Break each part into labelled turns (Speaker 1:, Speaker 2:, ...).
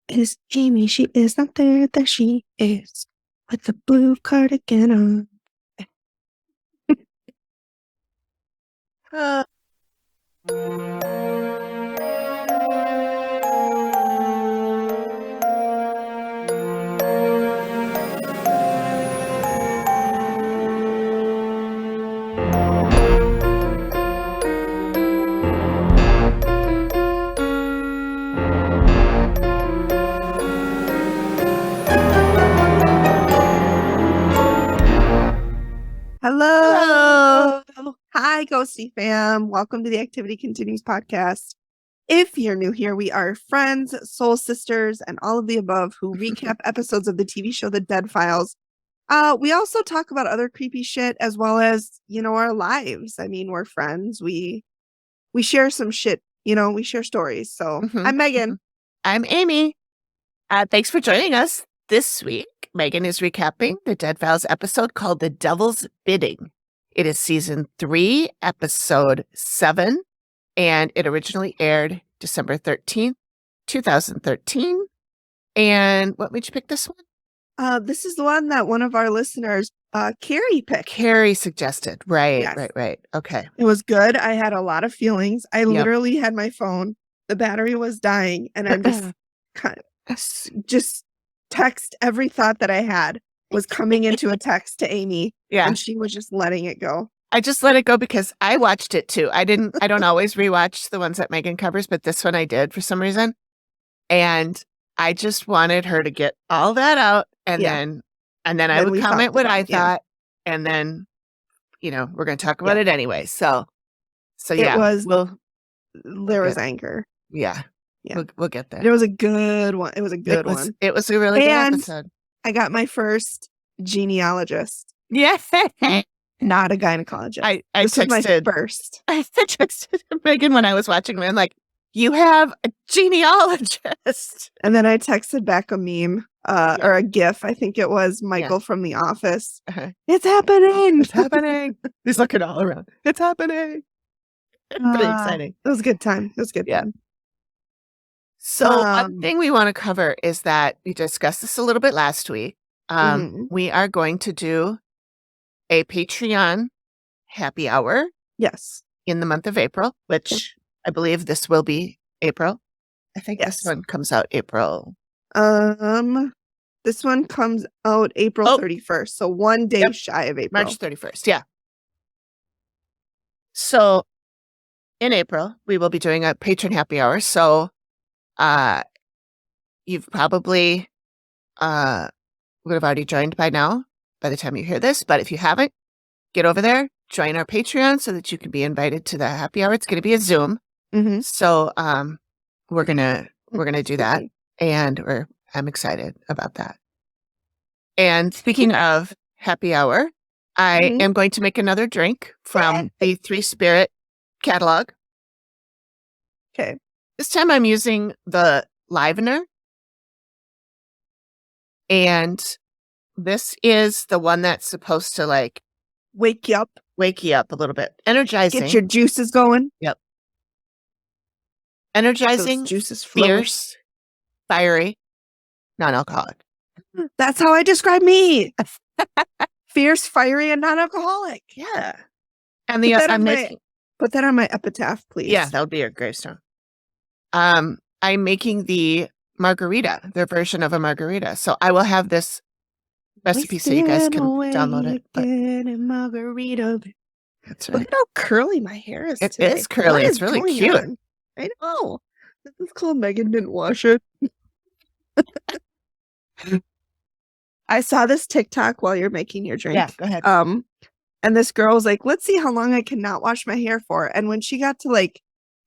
Speaker 1: is Amy. She is not there. There she is with the blue cardigan on. Uh, Hello. Hi, Ghosty fam. Welcome to the Activity Continues podcast. If you're new here, we are friends, soul sisters, and all of the above who recap episodes of the TV show The Dead Files. We also talk about other creepy shit as well as, our lives. I mean, we're friends. We share some shit, we share stories. So I'm Megan.
Speaker 2: I'm Amy. Thanks for joining us this week. Megan is recapping the Dead Files episode called The Devil's Bidding. It is season 3, episode 7, and it originally aired December 13th, 2013. And what made you pick this one?
Speaker 1: This is the one that one of our listeners, Kari, picked.
Speaker 2: Kari suggested. Right,
Speaker 1: Yes.
Speaker 2: right. Okay.
Speaker 1: It was good. I had a lot of feelings. I literally had my phone. The battery was dying, and I'm just text every thought that I had was coming into a text to Amy.
Speaker 2: Yeah.
Speaker 1: And she was just letting it go.
Speaker 2: I just let it go because I watched it too. I don't always rewatch the ones that Megan covers, but this one I did for some reason. And I just wanted her to get all that out and then I would comment what I thought. And then, we're going to talk about it anyway. So yeah.
Speaker 1: There was anger.
Speaker 2: Yeah. We'll get there.
Speaker 1: It was a good one. It was a good one.
Speaker 2: It was a really good episode.
Speaker 1: I got my first genealogist.
Speaker 2: Yeah.
Speaker 1: Not a gynecologist.
Speaker 2: I texted
Speaker 1: was my first.
Speaker 2: I texted Megan when I was watching, man, like, you have a genealogist.
Speaker 1: And then I texted back a meme or a GIF. I think it was Michael from The Office. It's happening.
Speaker 2: It's happening. He's looking all around. It's happening. Pretty exciting.
Speaker 1: It was a good time. It was good.
Speaker 2: Yeah. So one thing we want to cover is that we discussed this a little bit last week. We are going to do a Patreon happy hour.
Speaker 1: Yes.
Speaker 2: In the month of April, which I believe this will be April. I think this one comes out April.
Speaker 1: This one comes out April 31st. So one day shy of April.
Speaker 2: March 31st. Yeah. So in April, we will be doing a patron happy hour. So you've probably would have already joined by now, by the time you hear this. But if you haven't, get over there, join our Patreon so that you can be invited to the happy hour. It's going to be a Zoom. So we're gonna do that, and I'm excited about that. And speaking of happy hour, I am going to make another drink from the Three Spirit catalog.
Speaker 1: Okay.
Speaker 2: This time I'm using the Livener. And this is the one that's supposed to like
Speaker 1: wake you up
Speaker 2: a little bit. Energizing.
Speaker 1: Get your juices going.
Speaker 2: Yep. Energizing,
Speaker 1: those juices
Speaker 2: fierce, fiery, non-alcoholic.
Speaker 1: That's how I describe me. Fierce, fiery, and non-alcoholic. Yeah.
Speaker 2: And
Speaker 1: put that on my epitaph, please.
Speaker 2: Yeah, that would be your gravestone. I'm making the margarita, their version of a margarita. So I will have this recipe so you guys can download it. But
Speaker 1: margarita.
Speaker 2: That's right.
Speaker 1: Look at how curly my hair is.
Speaker 2: It is curly. It's really cute.
Speaker 1: On? I know. This is called Megan didn't wash it. I saw this TikTok while you're making your drink.
Speaker 2: Yeah, go ahead.
Speaker 1: And this girl was like, let's see how long I can not wash my hair for. And when she got to like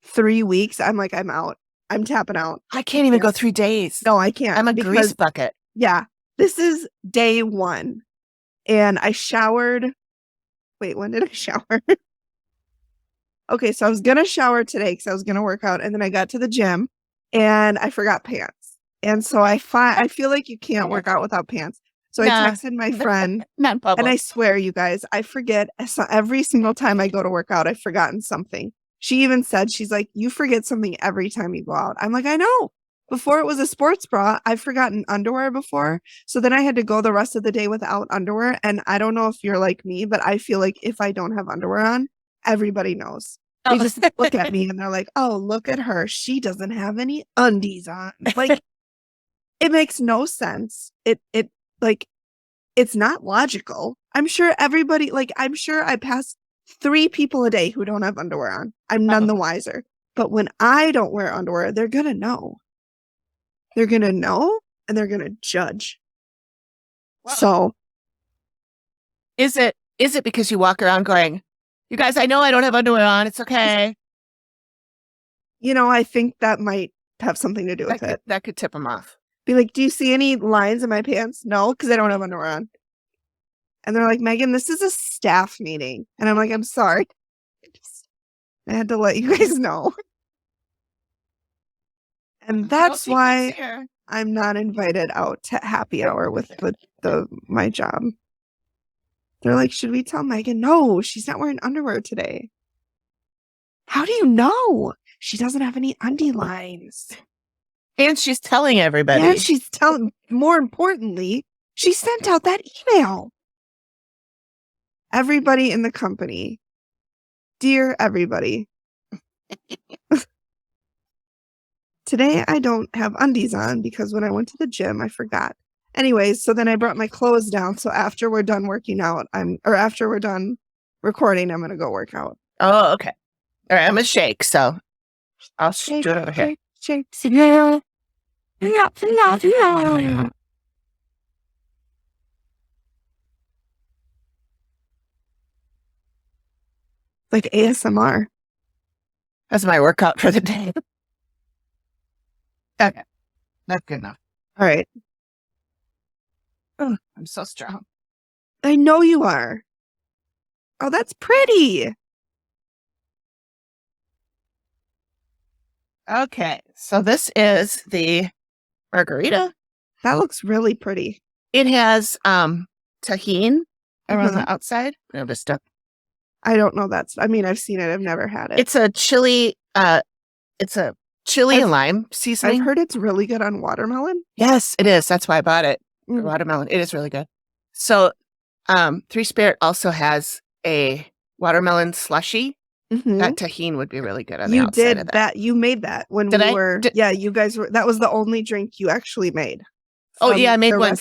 Speaker 1: 3 weeks, I'm like, I'm out. I'm tapping out.
Speaker 2: I can't even go 3 days.
Speaker 1: No, I can't.
Speaker 2: I'm a grease bucket.
Speaker 1: Yeah. This is day 1. And I showered. Wait, when did I shower? Okay, so I was going to shower today because I was going to work out. And then I got to the gym and I forgot pants. And so I feel like you can't work out without pants. So I texted my friend.
Speaker 2: Not in public.
Speaker 1: And I swear, you guys, I forget. Every single time I go to work out, I've forgotten something. She even said, she's like, you forget something every time you go out. I'm like, I know. before it was a sports bra, I've forgotten underwear before. So then I had to go the rest of the day without underwear. And I don't know if you're like me, but I feel like if I don't have underwear on, everybody knows. They just look at me and they're like, oh, look at her. She doesn't have any undies on. Like, it makes no sense. Like, it's not logical. I'm sure everybody, like, I'm sure I pass 3 people a day who don't have underwear on. I'm none the wiser. But when I don't wear underwear, they're going to know. They're going to know and they're going to judge.
Speaker 2: Wow.
Speaker 1: So.
Speaker 2: Is it because you walk around going, you guys, I know I don't have underwear on. It's okay.
Speaker 1: You know, I think that might have something to do with it.
Speaker 2: That could tip them off. Be
Speaker 1: like, do you see any lines in my pants? No, because I don't have underwear on. And they're like, Megan, this is a staff meeting. And I'm like, I'm sorry. I had to let you guys know. And that's why I'm not invited out to happy hour with my job. They're like, should we tell Megan? No, she's not wearing underwear today. How do you know? She doesn't have any undie lines.
Speaker 2: And she's telling everybody.
Speaker 1: And she's telling, more importantly, she sent out that email. Everybody in the company. Dear everybody. Today I don't have undies on because when I went to the gym, I forgot. Anyways, so then I brought my clothes down. So after we're done working out, after we're done recording, I'm going to go work out.
Speaker 2: Oh, okay. All right. I'm going to shake. So I'll shake it over here.
Speaker 1: Shake. Like ASMR.
Speaker 2: That's my workout for the day. Okay. That's good enough.
Speaker 1: All right.
Speaker 2: Oh, I'm so strong.
Speaker 1: I know you are. Oh, that's pretty.
Speaker 2: Okay. So this is the margarita.
Speaker 1: That looks really pretty.
Speaker 2: It has tahini around the outside. No, this stuff.
Speaker 1: I don't know I've seen it. I've never had it.
Speaker 2: It's a chili and lime seasoning.
Speaker 1: I've heard it's really good on watermelon.
Speaker 2: Yes, it is. That's why I bought it. Watermelon. It is really good. So 3 Spirit also has a watermelon slushy. That tahini would be really good on the outside of that.
Speaker 1: You made that when we were. Yeah, you guys were. That was the only drink you actually made.
Speaker 2: Oh yeah, I made one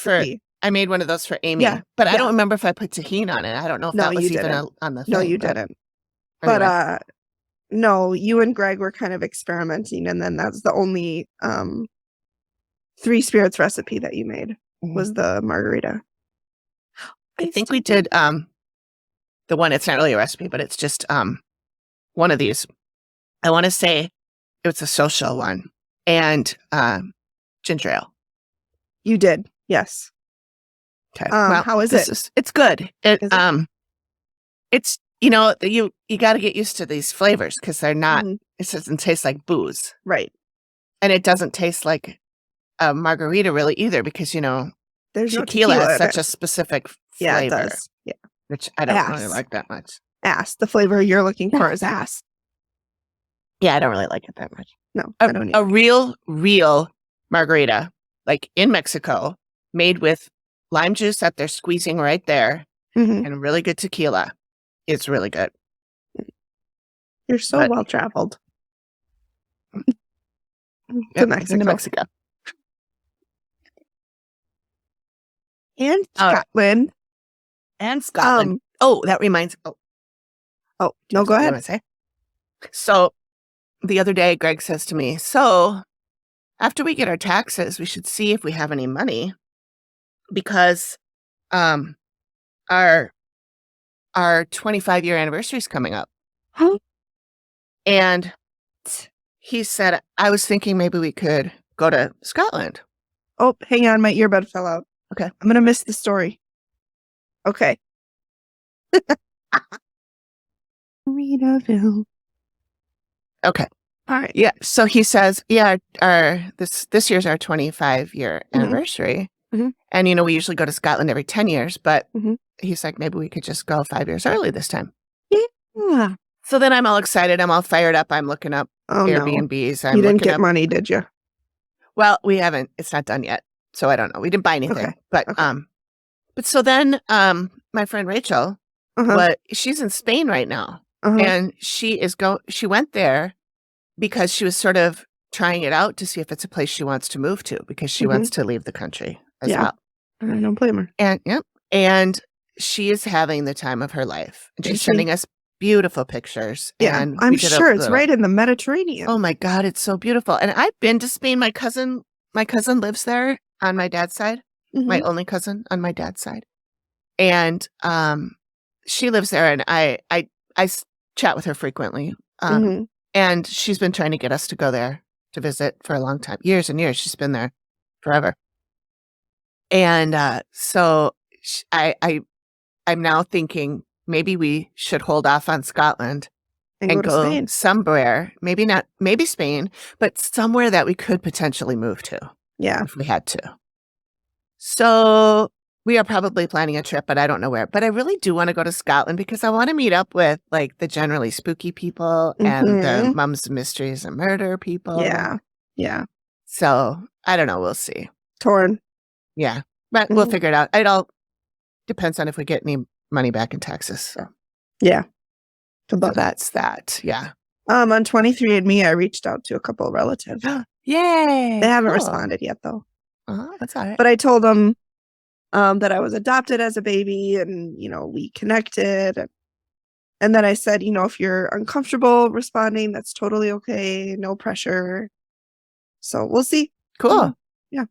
Speaker 2: I made one of those for Amy.
Speaker 1: Yeah,
Speaker 2: but I don't remember if I put tahini on it. I don't know if that was even on the thing.
Speaker 1: No, you didn't. But no, you and Greg were kind of experimenting, and then that's the only 3 Spirits recipe that you made was the margarita.
Speaker 2: I think we did the one. It's not really a recipe, but it's just one of these. I want to say it was a social one and ginger ale.
Speaker 1: You did, yes.
Speaker 2: Okay. Well,
Speaker 1: how is it?
Speaker 2: It's good. It's you got to get used to these flavors because they're not. It doesn't taste like booze,
Speaker 1: right?
Speaker 2: And it doesn't taste like a margarita really either because
Speaker 1: there's
Speaker 2: tequila has such a specific flavor.
Speaker 1: Yeah, it does. Yeah,
Speaker 2: which I don't really like that much.
Speaker 1: Ass. The flavor you're looking for is ass.
Speaker 2: Yeah, I don't really like it that much.
Speaker 1: No, I don't.
Speaker 2: A real margarita, like in Mexico, made with lime juice that they're squeezing right there, and really good tequila. It's really good.
Speaker 1: You're so well traveled. To Mexico. And Scotland.
Speaker 2: And Scotland. That reminds.
Speaker 1: Oh, no, go ahead.
Speaker 2: Say? So the other day, Greg says to me, so after we get our taxes, we should see if we have any money because our 25-year anniversary is coming up.
Speaker 1: Huh?
Speaker 2: And he said, I was thinking maybe we could go to Scotland.
Speaker 1: Oh, hang on. My earbud fell out.
Speaker 2: Okay.
Speaker 1: I'm going to miss the story. Okay. Readaville.
Speaker 2: Okay.
Speaker 1: All right.
Speaker 2: Yeah. So he says, this year's our 25-year anniversary. And, we usually go to Scotland every 10 years, but he's like, maybe we could just go 5 years early this time.
Speaker 1: Yeah.
Speaker 2: So then I'm all excited. I'm all fired up. I'm looking up Airbnbs.
Speaker 1: You didn't get money, did you?
Speaker 2: Well, we haven't. It's not done yet, so I don't know. We didn't buy anything,
Speaker 1: Okay.
Speaker 2: but
Speaker 1: Okay.
Speaker 2: but so then my friend Rachel,
Speaker 1: Uh-huh.
Speaker 2: she's in Spain right now,
Speaker 1: Uh-huh.
Speaker 2: and she went there because she was sort of trying it out to see if it's a place she wants to move to because she wants to leave the country as
Speaker 1: Yeah.
Speaker 2: well.
Speaker 1: I don't blame her.
Speaker 2: And yep, and she is having the time of her life, and
Speaker 1: Is
Speaker 2: she's
Speaker 1: she?
Speaker 2: sending us beautiful pictures.
Speaker 1: Yeah,
Speaker 2: And
Speaker 1: I'm
Speaker 2: we did a
Speaker 1: sure it's
Speaker 2: little,
Speaker 1: right in the Mediterranean.
Speaker 2: oh my God, it's so beautiful. And I've been to Spain. My cousin lives there on my dad's side, my
Speaker 1: Mhm.
Speaker 2: only cousin on my dad's side. And she lives there, and I chat with her frequently.
Speaker 1: Mhm.
Speaker 2: And she's been trying to get us to go there to visit for a long time, years and years. She's been there forever. And so I'm now thinking maybe we should hold off on Scotland
Speaker 1: And
Speaker 2: and
Speaker 1: go to
Speaker 2: go
Speaker 1: Spain.
Speaker 2: somewhere, maybe Spain, but somewhere that we could potentially move to
Speaker 1: Yeah.
Speaker 2: if we had to. So we are probably planning a trip, but I don't know where. But I really do want to go to Scotland because I want to meet up with like the generally spooky people and the
Speaker 1: Mhm.
Speaker 2: Mums Mysteries and Murder people.
Speaker 1: Yeah. Yeah.
Speaker 2: So I don't know. We'll see.
Speaker 1: Torn.
Speaker 2: Yeah. But we'll
Speaker 1: Mhm.
Speaker 2: figure it out. It all depends on if we get any money back in taxes. So
Speaker 1: Yeah. Good
Speaker 2: So
Speaker 1: luck.
Speaker 2: that's that. Yeah.
Speaker 1: On 23andMe, I reached out to a couple of relatives.
Speaker 2: Yay.
Speaker 1: They haven't
Speaker 2: Cool.
Speaker 1: responded yet, though.
Speaker 2: That's all right.
Speaker 1: But I told them that I was adopted as a baby, and we connected. And then I said, if you're uncomfortable responding, that's totally okay. No pressure. So we'll see.
Speaker 2: Cool.
Speaker 1: Yeah.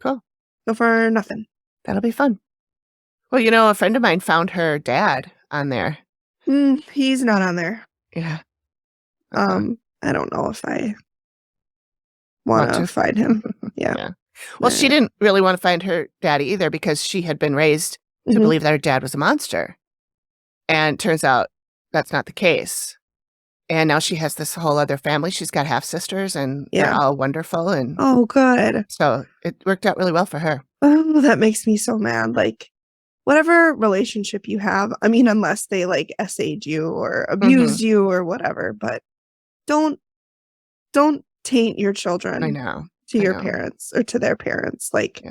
Speaker 2: Cool.
Speaker 1: Go for nothing.
Speaker 2: That'll be fun. Well, a friend of mine found her dad on there.
Speaker 1: He's not on there.
Speaker 2: Yeah.
Speaker 1: I don't know if I want to find him. Yeah.
Speaker 2: Well, she didn't really want to find her daddy either because she had been raised to believe that her dad was a monster. And turns out that's not the case. And now she has this whole other family. She's got half sisters, and they're all wonderful. And
Speaker 1: oh, good.
Speaker 2: So it worked out really well for her.
Speaker 1: Oh, that makes me so mad. Like, whatever relationship you have, I mean, unless they like SA'd you or abused you or whatever, but don't taint your children to your parents or to their parents. Like,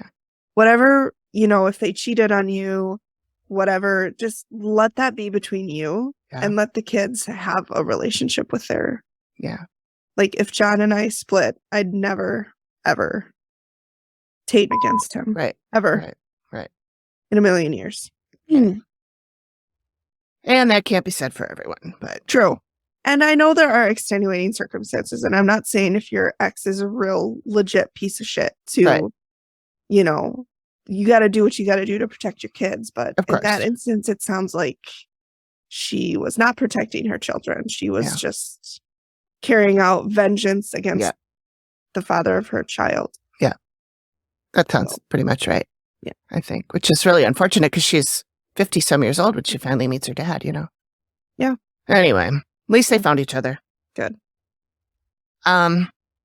Speaker 1: whatever, if they cheated on you, whatever, just let that be between you and let the kids have a relationship with their. Like, if John and I split, I'd never, ever taint against him.
Speaker 2: Right.
Speaker 1: Ever.
Speaker 2: Right.
Speaker 1: In a million years.
Speaker 2: And that can't be said for everyone, but.
Speaker 1: True. And I know there are extenuating circumstances, and I'm not saying if your ex is a real legit piece of shit to, you got to do what you got to do to protect your kids. But in that instance, it sounds like she was not protecting her children. She was just carrying out vengeance against the father of her child.
Speaker 2: Yeah. That sounds pretty much right. Yeah. I think, which is really unfortunate because she's 50 some years old when she finally meets her dad, Yeah. Anyway, at least they found each other.
Speaker 1: Good.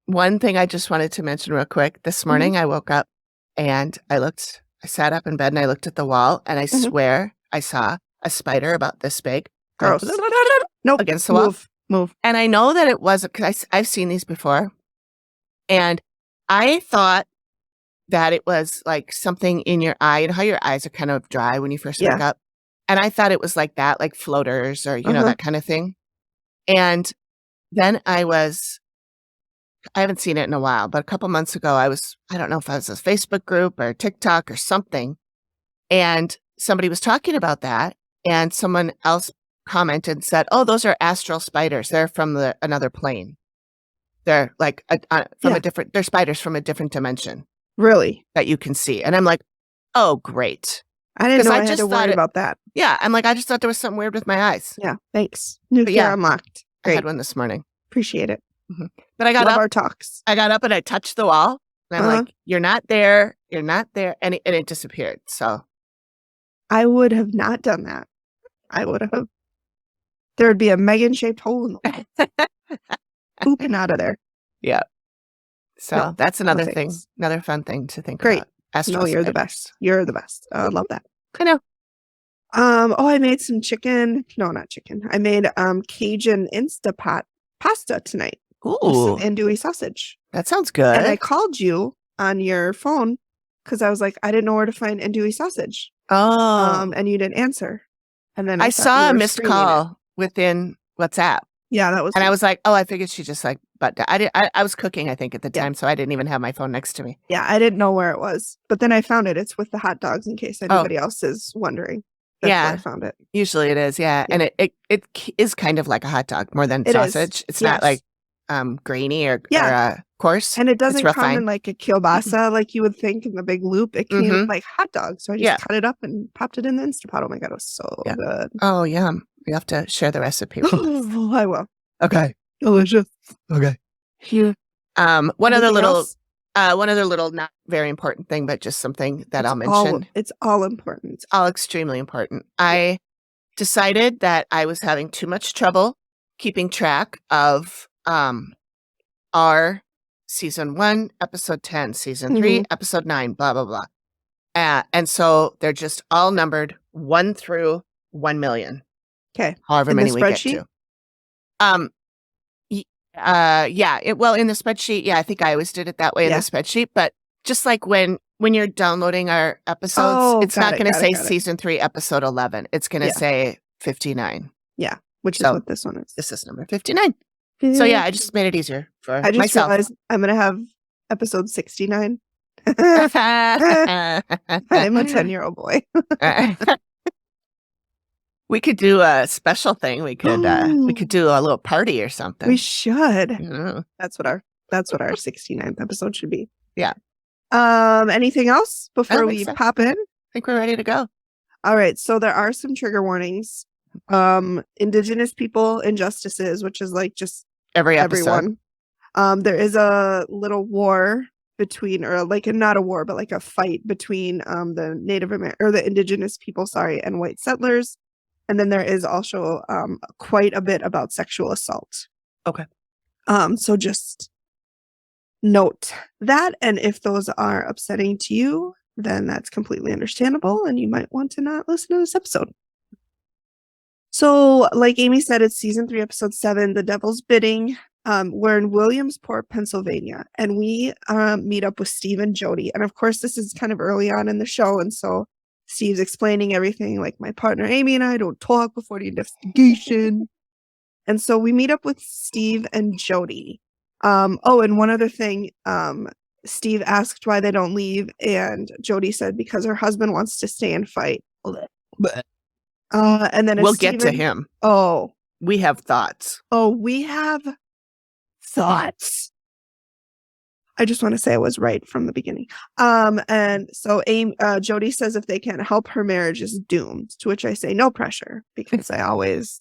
Speaker 2: One thing I just wanted to mention real quick. This morning I woke up and I sat up in bed and I looked at the wall and I swear I saw a spider about this big.
Speaker 1: Gross.
Speaker 2: Nope. Against the wall. Move. And I know that it wasn't because I've seen these before. And I thought that it was like something in your eye. You know how your eyes are kind of dry when you first wake up? And I thought it was like that, like floaters or, that kind of thing. And then I haven't seen it in a while, but a couple months ago, I don't know if I was a Facebook group or TikTok or something. And somebody was talking about that. And someone else commented and said, oh, those are astral spiders. They're from another plane. They're like they're spiders from a different dimension.
Speaker 1: Really?
Speaker 2: That you can see. And I'm like, oh, great.
Speaker 1: I didn't know I had to worry about that.
Speaker 2: Yeah. I'm like, I just thought there was something weird with my eyes.
Speaker 1: Yeah. Thanks. New fear unlocked. Great.
Speaker 2: I had one this morning.
Speaker 1: Appreciate it.
Speaker 2: But I got
Speaker 1: Love
Speaker 2: up.
Speaker 1: our talks.
Speaker 2: I got up and I touched the wall. And I'm like, you're not there. You're not there. And it disappeared. So
Speaker 1: I would have not done that. I would have. There would be a Megan-shaped hole in the wall. Pooping out of there.
Speaker 2: Yeah. So that's another thing, another fun thing to think about.
Speaker 1: No, you're the best. You're the best. I love that.
Speaker 2: I know.
Speaker 1: I made some chicken. No, not chicken. I made Cajun Instapot pasta tonight. with some
Speaker 2: Ooh,
Speaker 1: andouille sausage.
Speaker 2: that sounds
Speaker 1: And I
Speaker 2: good.
Speaker 1: called you on your phone because I was like, I didn't know where to find andouille sausage.
Speaker 2: Oh,
Speaker 1: And you didn't answer. And then
Speaker 2: I
Speaker 1: I thought you
Speaker 2: saw a
Speaker 1: were
Speaker 2: missed
Speaker 1: streaming it.
Speaker 2: call within WhatsApp.
Speaker 1: Yeah, that was
Speaker 2: And I
Speaker 1: me.
Speaker 2: was like, oh, I figured she just like, but I was cooking, I think, at the
Speaker 1: Yeah.
Speaker 2: time, so I didn't even have my phone next to me.
Speaker 1: Yeah, I didn't know where it was. But then I found it. It's with the hot dogs in case anybody else is wondering. That's where I
Speaker 2: Yeah,
Speaker 1: found it.
Speaker 2: usually it is. Yeah.
Speaker 1: Yeah.
Speaker 2: And it is kind of like a hot dog more than
Speaker 1: It is.
Speaker 2: sausage. It's not
Speaker 1: Yes.
Speaker 2: like grainy or
Speaker 1: Yeah.
Speaker 2: coarse.
Speaker 1: And it
Speaker 2: It's
Speaker 1: doesn't
Speaker 2: real
Speaker 1: come
Speaker 2: fine.
Speaker 1: in like a kielbasa like you would think in the big loop. It came
Speaker 2: Mhm.
Speaker 1: like hot dog. So I just
Speaker 2: Yeah.
Speaker 1: cut it up and popped it in the Instapot. Oh my God, it was so
Speaker 2: Yeah.
Speaker 1: good.
Speaker 2: Oh, yum. You have to share the recipe. with us.
Speaker 1: I will.
Speaker 2: Okay.
Speaker 1: Delicious.
Speaker 2: Okay.
Speaker 1: Here.
Speaker 2: One other
Speaker 1: Anything
Speaker 2: little
Speaker 1: else?
Speaker 2: not very important thing, but just something that I'll
Speaker 1: All,
Speaker 2: mention.
Speaker 1: it's all important.
Speaker 2: It's all extremely important. I decided that I was having too much trouble keeping track of our season 1, episode 10, season 3, episode 9, blah, blah, blah. And so they're just all numbered 1 through 1 million.
Speaker 1: Okay.
Speaker 2: However
Speaker 1: In the
Speaker 2: many we get
Speaker 1: spreadsheet?
Speaker 2: to. Yeah. In the spreadsheet, yeah, I think I always did it that way in the
Speaker 1: Yeah.
Speaker 2: spreadsheet. But just like when you're downloading our episodes,
Speaker 1: Oh,
Speaker 2: it's
Speaker 1: got
Speaker 2: not
Speaker 1: it,
Speaker 2: going to
Speaker 1: got it,
Speaker 2: say
Speaker 1: got it.
Speaker 2: season 3, episode 11. It's going to
Speaker 1: Yeah.
Speaker 2: say 59.
Speaker 1: Yeah, which is
Speaker 2: So
Speaker 1: what this one is.
Speaker 2: this is number 59. So yeah, I just made it easier for
Speaker 1: I just
Speaker 2: myself.
Speaker 1: realized I'm going to have episode 69. I'm a 10-year-old boy.
Speaker 2: We could do a special thing. We could do a little party or something.
Speaker 1: We should.
Speaker 2: Yeah.
Speaker 1: That's what our 69th episode should be.
Speaker 2: Yeah.
Speaker 1: Anything else before we pop in?
Speaker 2: I think we're ready to go.
Speaker 1: All right. So there are some trigger warnings. Indigenous people, injustices, which is like just
Speaker 2: Every episode.
Speaker 1: everyone. There is a little war between, or like not a war, but like a fight between the Native American or the indigenous people, and white settlers. And then there is also quite a bit about sexual assault.
Speaker 2: Okay.
Speaker 1: So just note that, and if those are upsetting to you, then that's completely understandable, and you might want to not listen to this episode. So, like Amy said, it's season 3, episode 7, The Devil's Bidding. We're in Williamsport, Pennsylvania, and we meet up with Steve and Jody. And of course, this is kind of early on in the show, and so Steve's explaining everything, like my partner Amy and I don't talk before the investigation. And so we meet up with Steve and Jody. Oh, and one other thing, Steve asked why they don't leave, and Jody said because her husband wants to stay and fight. And then
Speaker 2: we'll get to him.
Speaker 1: Oh,
Speaker 2: we have thoughts.
Speaker 1: Oh, we have thoughts. I just want to say I was right from the beginning. And so Jody says if they can't help, her marriage is doomed, to which I say no pressure, because I always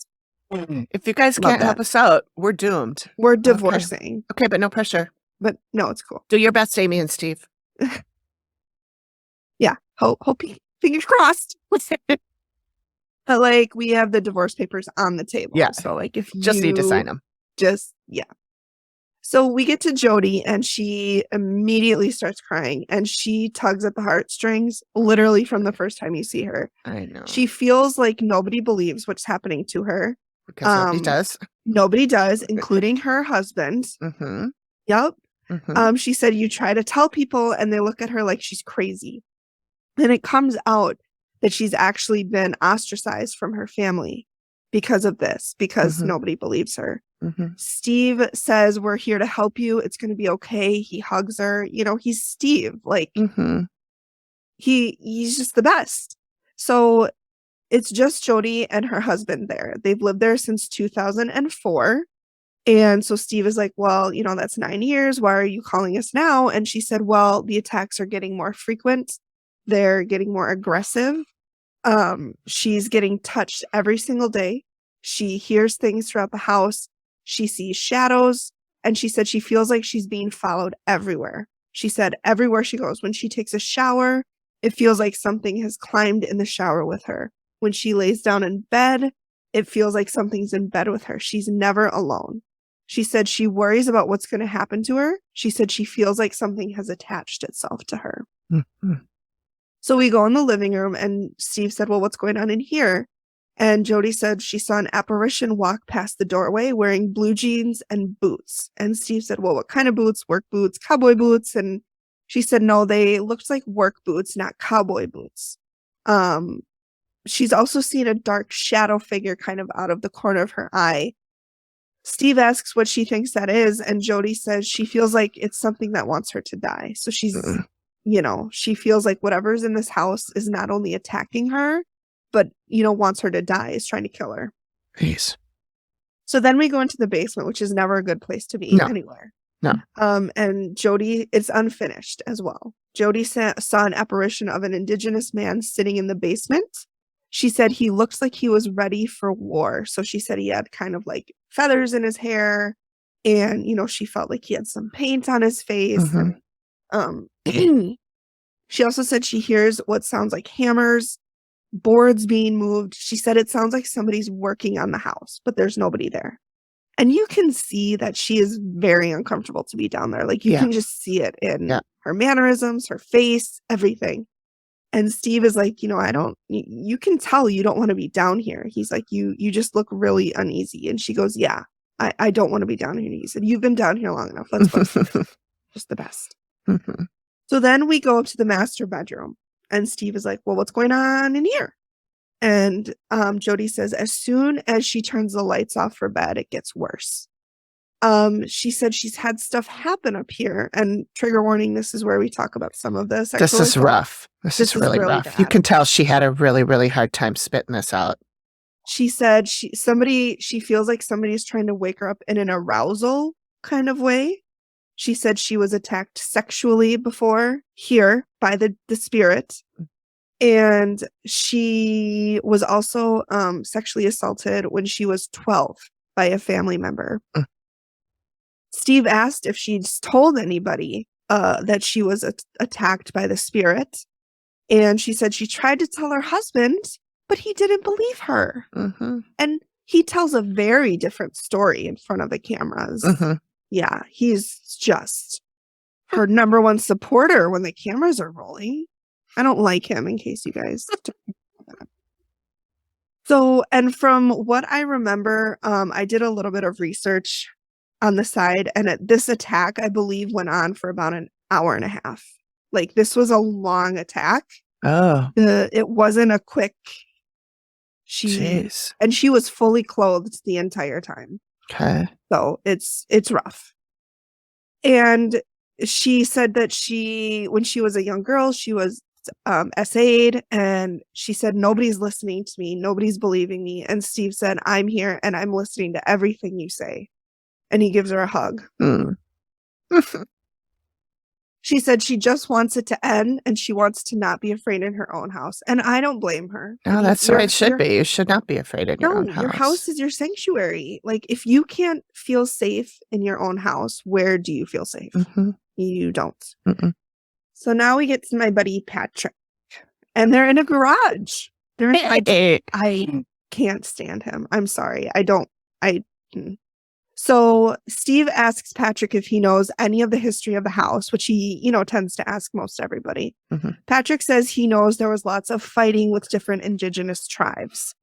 Speaker 2: if you guys can't help us out, we're doomed.
Speaker 1: We're divorcing.
Speaker 2: Okay, but no pressure.
Speaker 1: But no, it's cool.
Speaker 2: Do your best, Amy and Steve.
Speaker 1: Yeah. Hope fingers crossed. But like we have the divorce papers on the table.
Speaker 2: Yeah.
Speaker 1: So like if you
Speaker 2: just need to sign them.
Speaker 1: So we get to Jody and she immediately starts crying and she tugs at the heartstrings literally from the first time you see her.
Speaker 2: I know.
Speaker 1: She feels like nobody believes what's happening to her.
Speaker 2: Because nobody does.
Speaker 1: Nobody does, including her husband.
Speaker 2: Mm-hmm.
Speaker 1: Yep.
Speaker 2: Mm-hmm.
Speaker 1: She said you try to tell people and they look at her like she's crazy. And it comes out that she's actually been ostracized from her family because of this, because nobody believes her.
Speaker 2: Mm-hmm.
Speaker 1: Steve says, we're here to help you. It's going to be okay. He hugs her. You know, he's Steve. Like, he's just the best. So it's just Jody and her husband there. They've lived there since 2004. And so Steve is like, well, you know, that's 9 years. Why are you calling us now? And she said, well, the attacks are getting more frequent. They're getting more aggressive. She's getting touched every single day. She hears things throughout the house. She sees shadows. And she said she feels like she's being followed everywhere. She said everywhere she goes, when she takes a shower, it feels like something has climbed in the shower with her. When she lays down in bed, it feels like something's in bed with her. She's never alone. She said she worries about what's going to happen to her. She said she feels like something has attached itself to her. Mm-hmm. So we go in the living room and Steve said, well, what's going on in here? And Jody said she saw an apparition walk past the doorway wearing blue jeans and boots. And Steve said, well, what kind of boots? Work boots, cowboy boots? And she said, no, they looked like work boots, not cowboy boots. She's also seen a dark shadow figure kind of out of the corner of her eye. Steve asks what she thinks that is, and Jody says she feels like it's something that wants her to die. So she's, she feels like whatever's in this house is not only attacking her, but, wants her to die, is trying to kill her.
Speaker 2: Jeez.
Speaker 1: So then we go into the basement, which is never a good place to be anywhere.
Speaker 2: No.
Speaker 1: And Jody, it's unfinished as well. Jody saw an apparition of an indigenous man sitting in the basement. She said he looks like he was ready for war. So she said he had kind of like feathers in his hair, and, she felt like he had some paint on his face. And, she also said she hears what sounds like hammers, boards being moved. She said it sounds like somebody's working on the house, but there's nobody there. And you can see that she is very uncomfortable to be down there. Like, you can just see it in her mannerisms, her face, everything. And Steve is like, you can tell you don't want to be down here. He's like, you just look really uneasy. And she goes, yeah, I don't want to be down here. And he said, you've been down here long enough. Let's go. Just the best. So then we go up to the master bedroom, and Steve is like, well, what's going on in here? And Jody says, as soon as she turns the lights off for bed, it gets worse. She said she's had stuff happen up here, and trigger warning, this is where we talk about some of this.
Speaker 2: This is rough. This is really rough. Bad. You can tell she had a really, really hard time spitting this out.
Speaker 1: She said she feels like somebody is trying to wake her up in an arousal kind of way. She said she was attacked sexually before here by the spirit. And she was also sexually assaulted when she was 12 by a family member. Steve asked if she'd told anybody that she was attacked by the spirit. And she said she tried to tell her husband, but he didn't believe her. And he tells a very different story in front of the cameras. Yeah, he's just her number one supporter when the cameras are rolling. I don't like him, in case you guys don't know that. So, and from what I remember, I did a little bit of research on the side, and this attack, I believe, went on for about an hour and a half. Like, this was a long attack. It wasn't a quick. And she was fully clothed the entire time.
Speaker 2: Okay.
Speaker 1: So it's rough. And she said that when she was a young girl, she was SA'd, and she said, nobody's listening to me, nobody's believing me. And Steve said, I'm here and I'm listening to everything you say. And he gives her a hug. She said she just wants it to end, and she wants to not be afraid in her own house. And I don't blame her.
Speaker 2: No, that's the way it should be. You should not be afraid in your own house.
Speaker 1: Your house is your sanctuary. Like, if you can't feel safe in your own house, where do you feel safe? You don't. So now we get to my buddy Patrick, and they're in a garage. I can't stand him. I'm sorry. So Steve asks Patrick if he knows any of the history of the house, which he, tends to ask most everybody. Patrick says he knows there was lots of fighting with different indigenous tribes.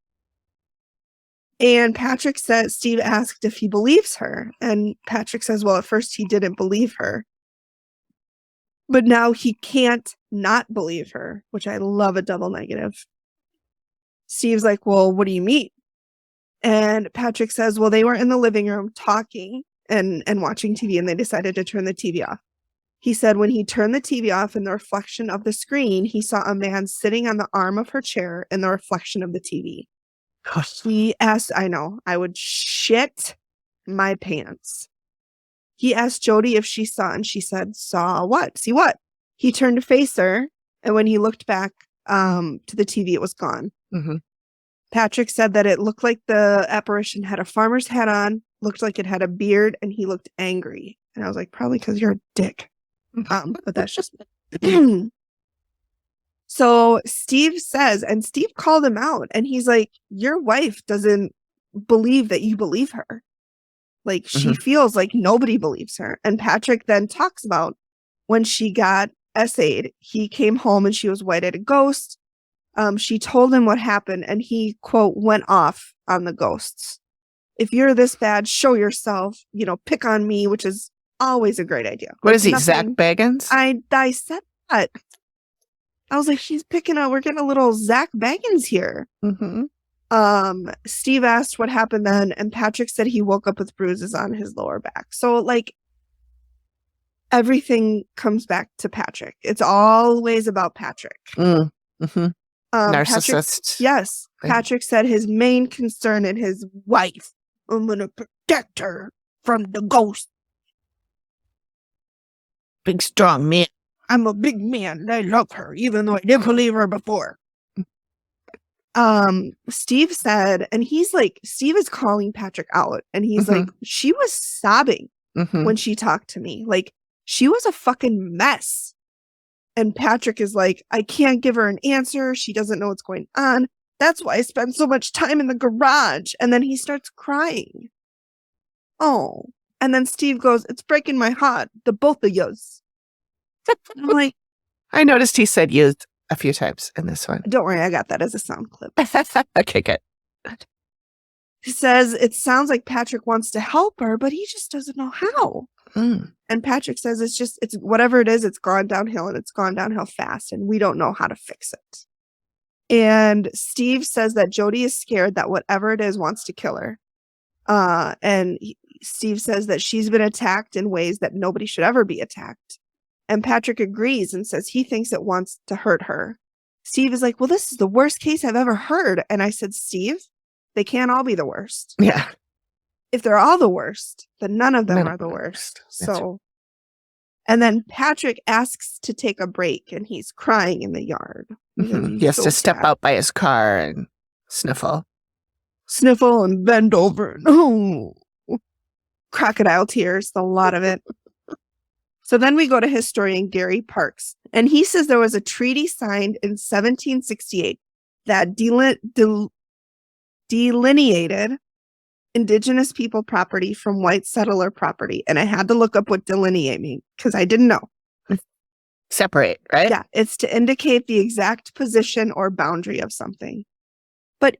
Speaker 1: And Steve asked if he believes her. And Patrick says, well, at first he didn't believe her, but now he can't not believe her, which I love a double negative. Steve's like, well, what do you mean? And Patrick says, well, they were in the living room talking and watching TV, and they decided to turn the TV off. He said when he turned the TV off, in the reflection of the screen, he saw a man sitting on the arm of her chair in the reflection of the TV. He asked, I know, I would shit my pants. He asked Jody if she saw, and she said, saw what? See what? He turned to face her, and when he looked back to the TV, it was gone. Patrick said that it looked like the apparition had a farmer's hat on, looked like it had a beard, and he looked angry. And I was like, probably because you're a dick. But that's just So Steve says, and Steve called him out, and he's like, your wife doesn't believe that you believe her. Like, she feels like nobody believes her. And Patrick then talks about when she got SA'd, he came home and she was white as a ghost. She told him what happened, and he, quote, went off on the ghosts. If you're this bad, show yourself, pick on me, which is always a great idea.
Speaker 2: What is he, Zach Baggins?
Speaker 1: I said that. I was like, we're getting a little Zach Baggins here.
Speaker 2: Mm-hmm.
Speaker 1: Steve asked what happened then, and Patrick said he woke up with bruises on his lower back. So, like, everything comes back to Patrick. It's always about Patrick.
Speaker 2: Mm-hmm. Narcissist.
Speaker 1: Yes. Patrick said his main concern is his wife. I'm going to protect her from the ghost.
Speaker 2: Big, strong man.
Speaker 1: I'm a big man and I love her, even though I didn't believe her before. Steve said, and he's like, Steve is calling Patrick out, and he's like, she was sobbing when she talked to me. Like, she was a fucking mess. And Patrick is like, I can't give her an answer. She doesn't know what's going on. That's why I spend so much time in the garage. And then he starts crying. Oh. And then Steve goes, it's breaking my heart, the both of yous. I'm like,
Speaker 2: I noticed he said used a few times in this one.
Speaker 1: Don't worry, I got that as a sound clip.
Speaker 2: Okay, good.
Speaker 1: He says, it sounds like Patrick wants to help her, but he just doesn't know how. And Patrick says it's whatever it is, it's gone downhill, and it's gone downhill fast, and we don't know how to fix it. And Steve says that Jody is scared that whatever it is wants to kill her. Steve says that she's been attacked in ways that nobody should ever be attacked. And Patrick agrees and says he thinks it wants to hurt her. Steve is like, well, this is the worst case I've ever heard. And I said, Steve, they can't all be the worst.
Speaker 2: Yeah.
Speaker 1: If they're all the worst, then none of them are the worst. So, and then Patrick asks to take a break, and he's crying in the yard.
Speaker 2: He has to step out by his car and sniffle
Speaker 1: and bend over. Oh, crocodile tears, a lot of it. So then we go to historian Gary Parks, and he says there was a treaty signed in 1768 that delineated indigenous people property from white settler property. And I had to look up what delineate means because I didn't know.
Speaker 2: Separate, right?
Speaker 1: Yeah, it's to indicate the exact position or boundary of something. But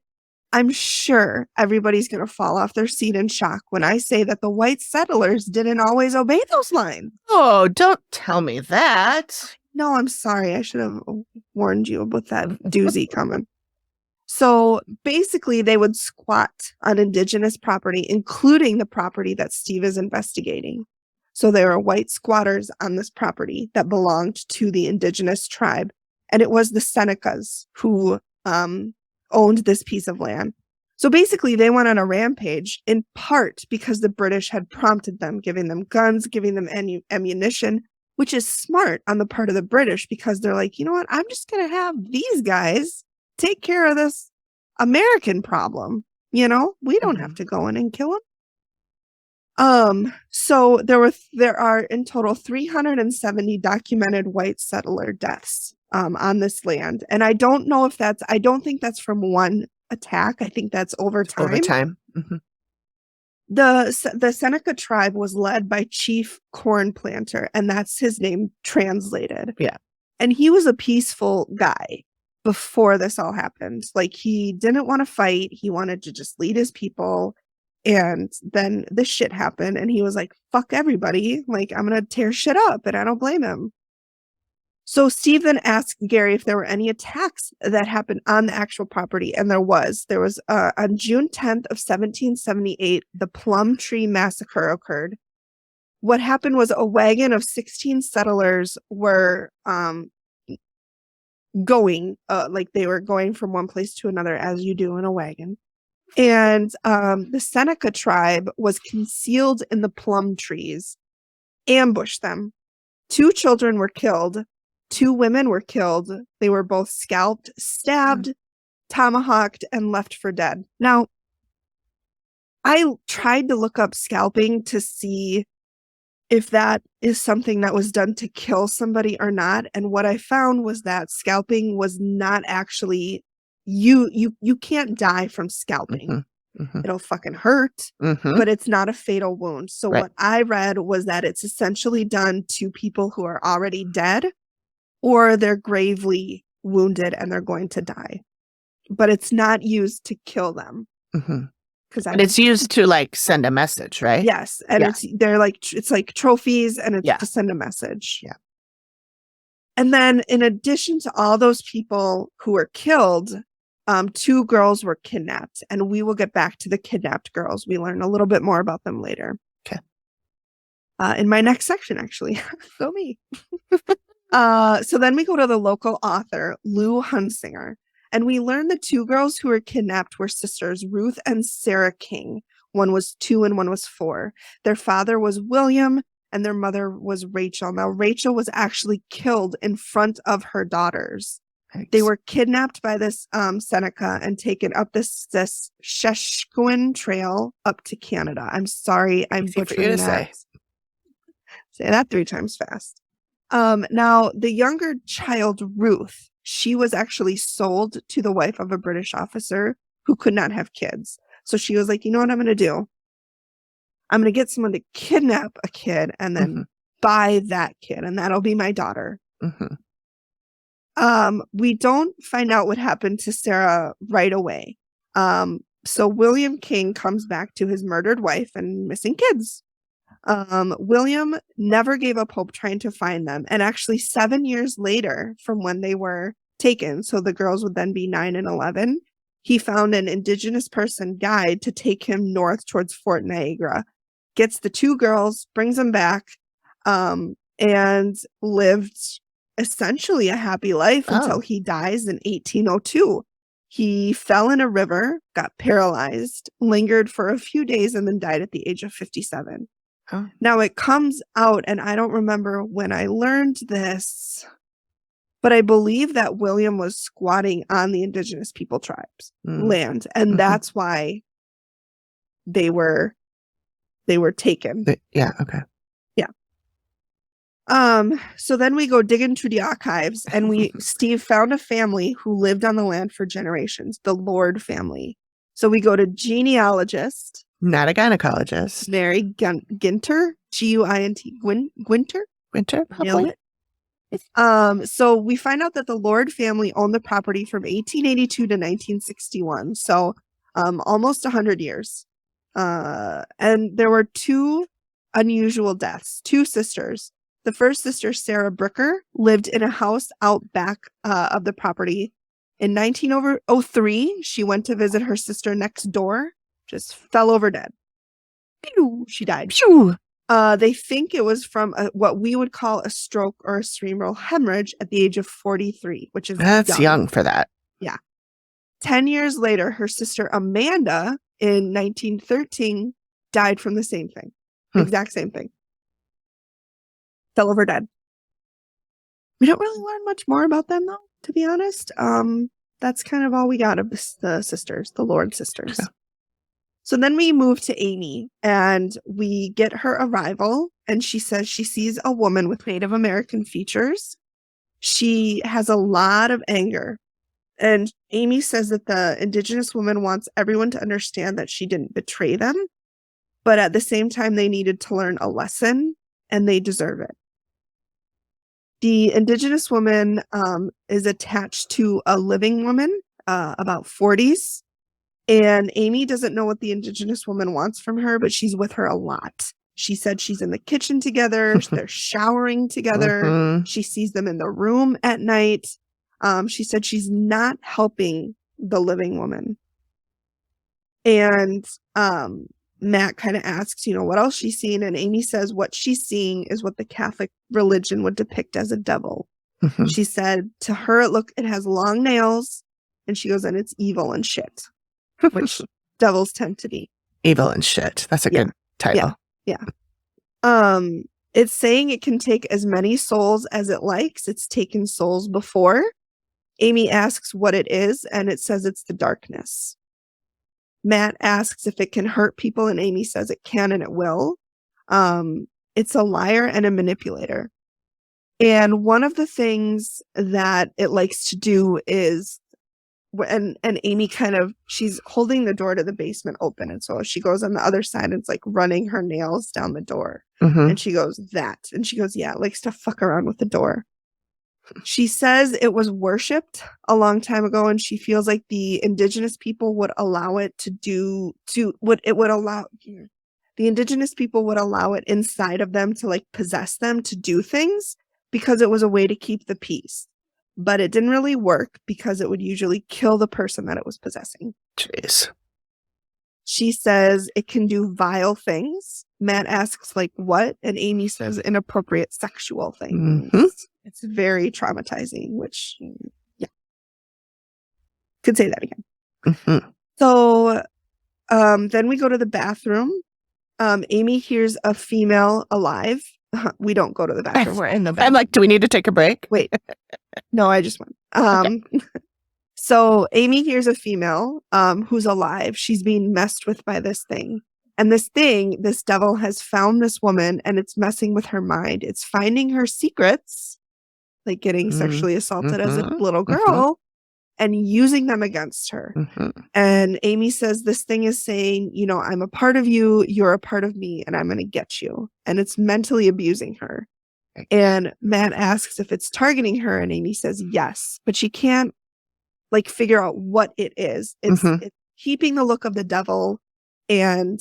Speaker 1: I'm sure everybody's going to fall off their seat in shock when I say that the white settlers didn't always obey those lines.
Speaker 2: Oh, don't tell me that.
Speaker 1: No, I'm sorry. I should have warned you about that doozy coming. So basically, they would squat on indigenous property, including the property that Steve is investigating. So there are white squatters on this property that belonged to the indigenous tribe. And it was the Senecas who owned this piece of land. So basically, they went on a rampage, in part because the British had prompted them, giving them guns, giving them ammunition, which is smart on the part of the British, because they're like, you know what, I'm just going to have these guys take care of this American problem. We don't have to go in and kill them. So there are in total 370 documented white settler deaths on this land. And I don't think that's from one attack. I think that's over time.
Speaker 2: Over time. Mm-hmm.
Speaker 1: The Seneca tribe was led by Chief Corn Planter, and that's his name translated.
Speaker 2: Yeah.
Speaker 1: And he was a peaceful guy before this all happened. Like, he didn't want to fight. He wanted to just lead his people. And then this shit happened, and he was like, fuck everybody. Like, I'm going to tear shit up, and I don't blame him. So Steve then asked Gary if there were any attacks that happened on the actual property, and there was. There was, on June 10th of 1778, the Plum Tree Massacre occurred. What happened was a wagon of 16 settlers were going, they were going from one place to another, as you do in a wagon. And the Seneca tribe was concealed in the plum trees, ambushed them. 2 children were killed. 2 women were killed. They were both scalped, stabbed, tomahawked, and left for dead. Now, I tried to look up scalping to see if that is something that was done to kill somebody or not. And what I found was that scalping was not actually, you can't die from scalping.
Speaker 2: Mm-hmm. Mm-hmm.
Speaker 1: It'll fucking hurt, but it's not a fatal wound. So what I read was that it's essentially done to people who are already dead, or they're gravely wounded and they're going to die. But it's not used to kill them.
Speaker 2: And it's used to like send a message, right?
Speaker 1: Yes. And it's like trophies and it's to send a message.
Speaker 2: Yeah.
Speaker 1: And then in addition to all those people who were killed, 2 girls were kidnapped, and we will get back to the kidnapped girls. We learn a little bit more about them later.
Speaker 2: Okay.
Speaker 1: In my next section, actually. Go me. So then we go to the local author, Lou Hunsinger, and we learn the 2 girls who were kidnapped were sisters, Ruth and Sarah King. One was 2 and one was 4. Their father was William and their mother was Rachel. Now, Rachel was actually killed in front of her daughters. Thanks. They were kidnapped by this Seneca and taken up this Sheshquin Trail up to Canada. I'm sorry, I'm butchering that. Say that 3 times fast. Now, the younger child, Ruth, she was actually sold to the wife of a British officer who could not have kids. So she was like, you know what I'm going to do? I'm going to get someone to kidnap a kid and then buy that kid, and that'll be my daughter. We don't find out what happened to Sarah right away. So William King comes back to his murdered wife and missing kids. William never gave up hope trying to find them. And actually 7 years later from when they were taken, so the girls would then be 9 and 11, he found an indigenous person guide to take him north towards Fort Niagara, gets the 2 girls, brings them back, and lived essentially a happy life until he dies in 1802. He fell in a river, got paralyzed, lingered for a few days, and then died at the age of 57. Now it comes out, and I don't remember when I learned this, but I believe that William was squatting on the indigenous people tribes land, and that's why they were taken.
Speaker 2: Yeah. Okay.
Speaker 1: Yeah. So then we go digging through the archives, and Steve found a family who lived on the land for generations, the Lord family. So we go to genealogist.
Speaker 2: Not a gynecologist.
Speaker 1: Mary Ginter, G-U-I-N-T, Gwinter?
Speaker 2: Winter, probably.
Speaker 1: So we find out that the Lord family owned the property from 1882 to 1961. So almost 100 years. And there were 2 unusual deaths, 2 sisters. The first sister, Sarah Bricker, lived in a house out back of the property. In 1903, she went to visit her sister next door, just fell over dead. Pew, she died. Pew. They think it was from what we would call a stroke or a cerebral hemorrhage at the age of 43, which is
Speaker 2: That's young for that.
Speaker 1: Yeah. 10 years later, her sister Amanda in 1913 died from the same thing. Exact same thing. Fell over dead. We don't really learn much more about them, though, to be honest. That's kind of all we got of the sisters, the Lord sisters. Yeah. So then we move to Amy, and we get her arrival, and she says she sees a woman with Native American features. She has a lot of anger, and Amy says that the indigenous woman wants everyone to understand that she didn't betray them, but at the same time, they needed to learn a lesson, and they deserve it. The indigenous woman is attached to a living woman, about 40s. And Amy doesn't know what the indigenous woman wants from her, but she's with her a lot. She said she's in the kitchen together. They're showering together. She sees them in the room at night. She said she's not helping the living woman. And Matt kind of asks, what else she's seen. And Amy says what she's seeing is what the Catholic religion would depict as a devil. She said to her, it has long nails. And she goes, and it's evil and shit. Which devils tend to be.
Speaker 2: Evil and shit. That's a good title.
Speaker 1: Yeah. It's saying it can take as many souls as it likes. It's taken souls before. Amy asks what it is, and it says it's the darkness. Matt asks if it can hurt people, and Amy says it can and it will. It's a liar and a manipulator. And one of the things that it likes to do is and Amy she's holding the door to the basement open. And so she goes on the other side and it's like running her nails down the door. And she goes, that. And she goes, yeah, it likes to fuck around with the door. She says it was worshipped a long time ago, and she feels like the indigenous people would allow it the indigenous people would allow it inside of them to like possess them to do things because it was a way to keep the peace. But it didn't really work because it would usually kill the person that it was possessing.
Speaker 2: Jeez.
Speaker 1: She says it can do vile things. Matt asks, like, what? And Amy says inappropriate sexual things.
Speaker 2: Mm-hmm.
Speaker 1: It's very traumatizing, which, yeah. Could say that again.
Speaker 2: Mm-hmm.
Speaker 1: So then we go to the bathroom. Amy hears a female alive. We don't go to the bathroom. We're in the bathroom.
Speaker 2: I'm like, do we need to take a break?
Speaker 1: Wait. No, I just went. Okay. So Amy hears a female who's alive. She's being messed with by this thing. And this devil has found this woman and it's messing with her mind. It's finding her secrets, like getting sexually assaulted as a little girl, and using them against her. And Amy says this thing is saying, you know, I'm a part of you, you're a part of me, and I'm going to get you. And it's mentally abusing her. And Matt asks if it's targeting her, and Amy says yes, but she can't like figure out what it is. It's keeping the look of the devil and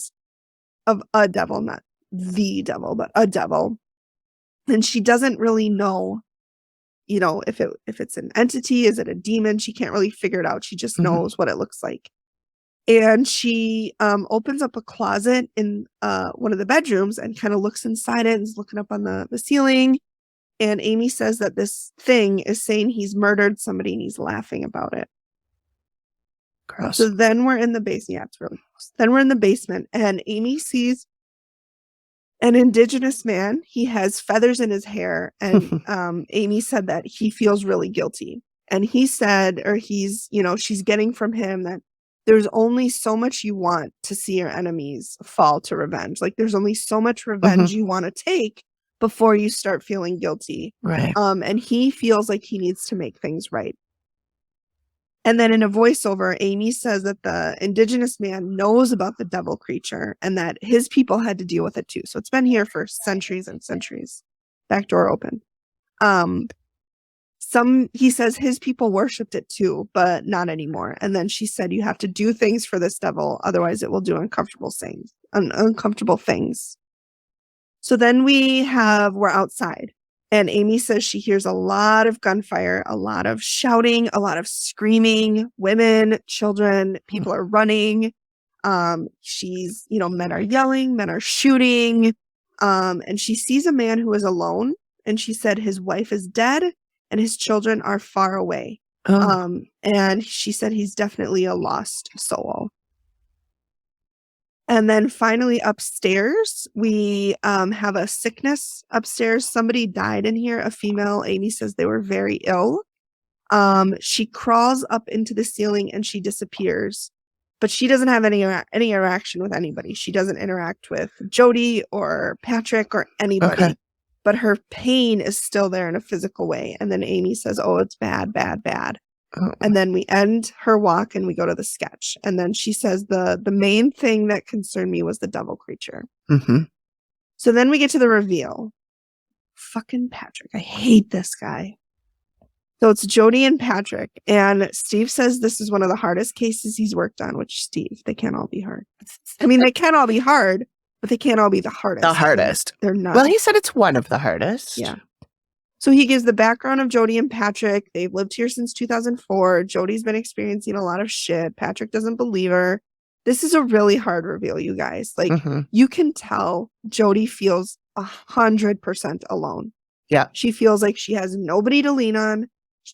Speaker 1: of a devil, not the devil, but a devil. And she doesn't really know, you know, if it's an entity, is it a demon? She can't really figure it out. She just knows what it looks like. And she opens up a closet in one of the bedrooms and kind of looks inside it and is looking up on the ceiling. And Amy says that this thing is saying he's murdered somebody and he's laughing about it.
Speaker 2: Gross.
Speaker 1: So then we're in the basement. Yeah, it's really gross. Then we're in the basement and Amy sees an indigenous man. He has feathers in his hair. And Amy said that he feels really guilty. And he said, or he's, you know, she's getting from him that there's only so much you want to see your enemies fall to revenge. Like there's only so much revenge you want to take before you start feeling guilty.
Speaker 2: Right.
Speaker 1: And he feels like he needs to make things right. And then in a voiceover, Amy says that the indigenous man knows about the devil creature and that his people had to deal with it too. So it's been here for centuries and centuries. Back door open. He says his people worshipped it too, but not anymore. And then she said, you have to do things for this devil. Otherwise it will do uncomfortable things. So then we're outside and Amy says she hears a lot of gunfire, a lot of shouting, a lot of screaming, women, children, people are running. She's, you know, men are yelling, men are shooting. And she sees a man who is alone. And she said his wife is dead and his children are far away. And she said he's definitely a lost soul. And then finally upstairs, we have a sickness upstairs. Somebody died in here, a female. Amy says they were very ill. She crawls up into the ceiling and she disappears. But she doesn't have any interaction with anybody. She doesn't interact with Jody or Patrick or anybody. Okay. But her pain is still there in a physical way. And then Amy says, oh, it's bad, bad, bad. And then we end her walk and we go to the sketch. And then she says the main thing that concerned me was the devil creature. So then we get to the reveal. Fucking Patrick. I hate this guy. So it's Jody and Patrick. And Steve says this is one of the hardest cases he's worked on, which Steve, they can't all be hard. I mean, they can all be hard, but they can't all be the hardest.
Speaker 2: The hardest.
Speaker 1: They're not.
Speaker 2: Well, he said it's one of the hardest.
Speaker 1: Yeah. So he gives the background of Jody and Patrick. They've lived here since 2004. Jody's been experiencing a lot of shit. Patrick doesn't believe her. This is a really hard reveal, you guys. Like, you can tell Jody feels 100% alone.
Speaker 2: Yeah.
Speaker 1: She feels like she has nobody to lean on,